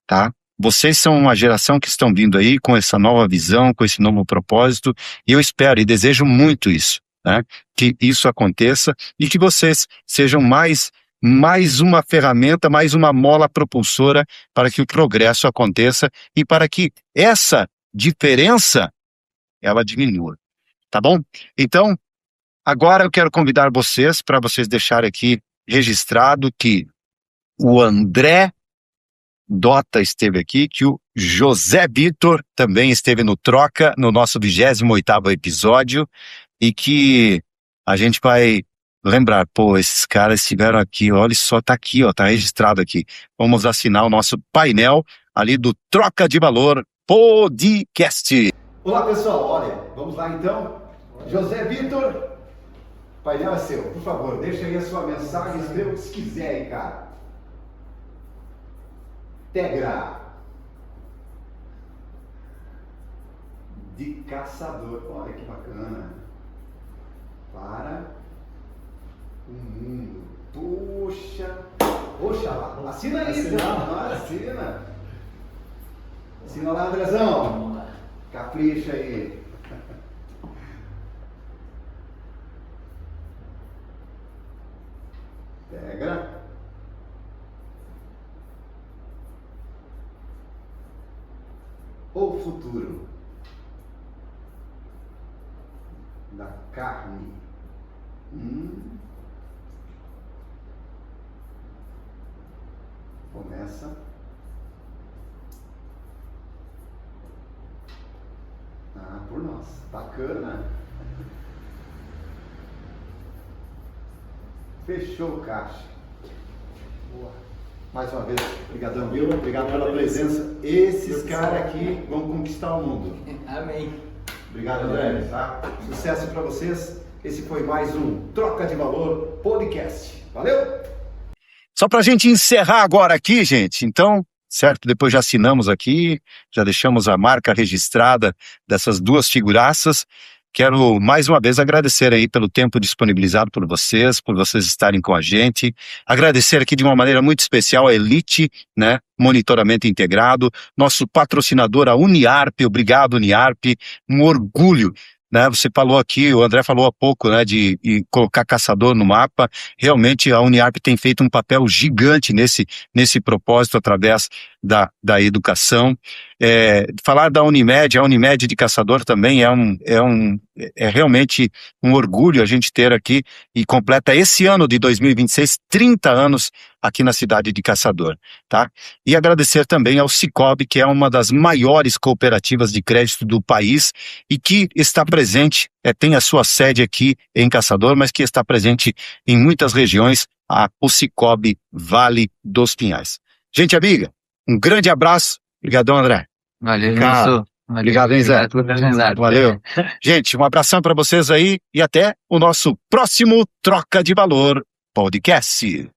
tá? Vocês são uma geração que estão vindo aí com essa nova visão, com esse novo propósito, e eu espero e desejo muito isso, né? Que isso aconteça e que vocês sejam mais uma ferramenta, mais uma mola propulsora para que o progresso aconteça e para que essa diferença, ela diminua, tá bom? Então, agora eu quero convidar vocês para vocês deixarem aqui registrado que o André Dota esteve aqui, que o José Vitor também esteve no Troca, no nosso 28º episódio, e que a gente vai lembrar, esses caras estiveram aqui, olha só, tá aqui, tá registrado aqui. Vamos assinar o nosso painel ali do Troca de Valor Podcast. Olá pessoal, olha, vamos lá então. José Vitor, o painel é seu, por favor, deixa aí a sua mensagem, escreva o que você quiser aí, cara. Tegra de caçador, olha que bacana. Para o mundo. Poxa lá, assina aí, assina. Assina lá, Andrezão. Capricha aí. Tegra. O futuro da carne. Começa. Por nós. Bacana. Fechou o caixa. Boa. Mais uma vez, obrigadão, viu? Obrigado pela presença. Esses caras aqui vão conquistar o mundo. Amém. Obrigado, André. Tá? Sucesso para vocês. Esse foi mais um Troca de Valor Podcast. Valeu! Só para a gente encerrar agora aqui, gente, então, certo? Depois já assinamos aqui, já deixamos a marca registrada dessas duas figuraças. Quero mais uma vez agradecer aí pelo tempo disponibilizado por vocês estarem com a gente. Agradecer aqui de uma maneira muito especial a Elite, né? Monitoramento Integrado, nosso patrocinador, a Uniarp. Obrigado, Uniarp. Um orgulho, né? Você falou aqui, o André falou há pouco, né? De colocar caçador no mapa. Realmente a Uniarp tem feito um papel gigante nesse propósito através da educação. Falar da Unimed, a Unimed de Caçador também é realmente um orgulho a gente ter aqui, e completa esse ano de 2026, 30 anos aqui na cidade de Caçador, tá? E agradecer também ao Sicoob, que é uma das maiores cooperativas de crédito do país e que está presente, tem a sua sede aqui em Caçador, mas que está presente em muitas regiões, o Sicoob Vale dos Pinhais. Gente amiga, um grande abraço. Obrigadão, André. Valeu, Cara, Wilson. Obrigado, hein, Zé? Obrigado pela oportunidade. Valeu. Gente, um abração para vocês aí e até o nosso próximo Troca de Valor Podcast.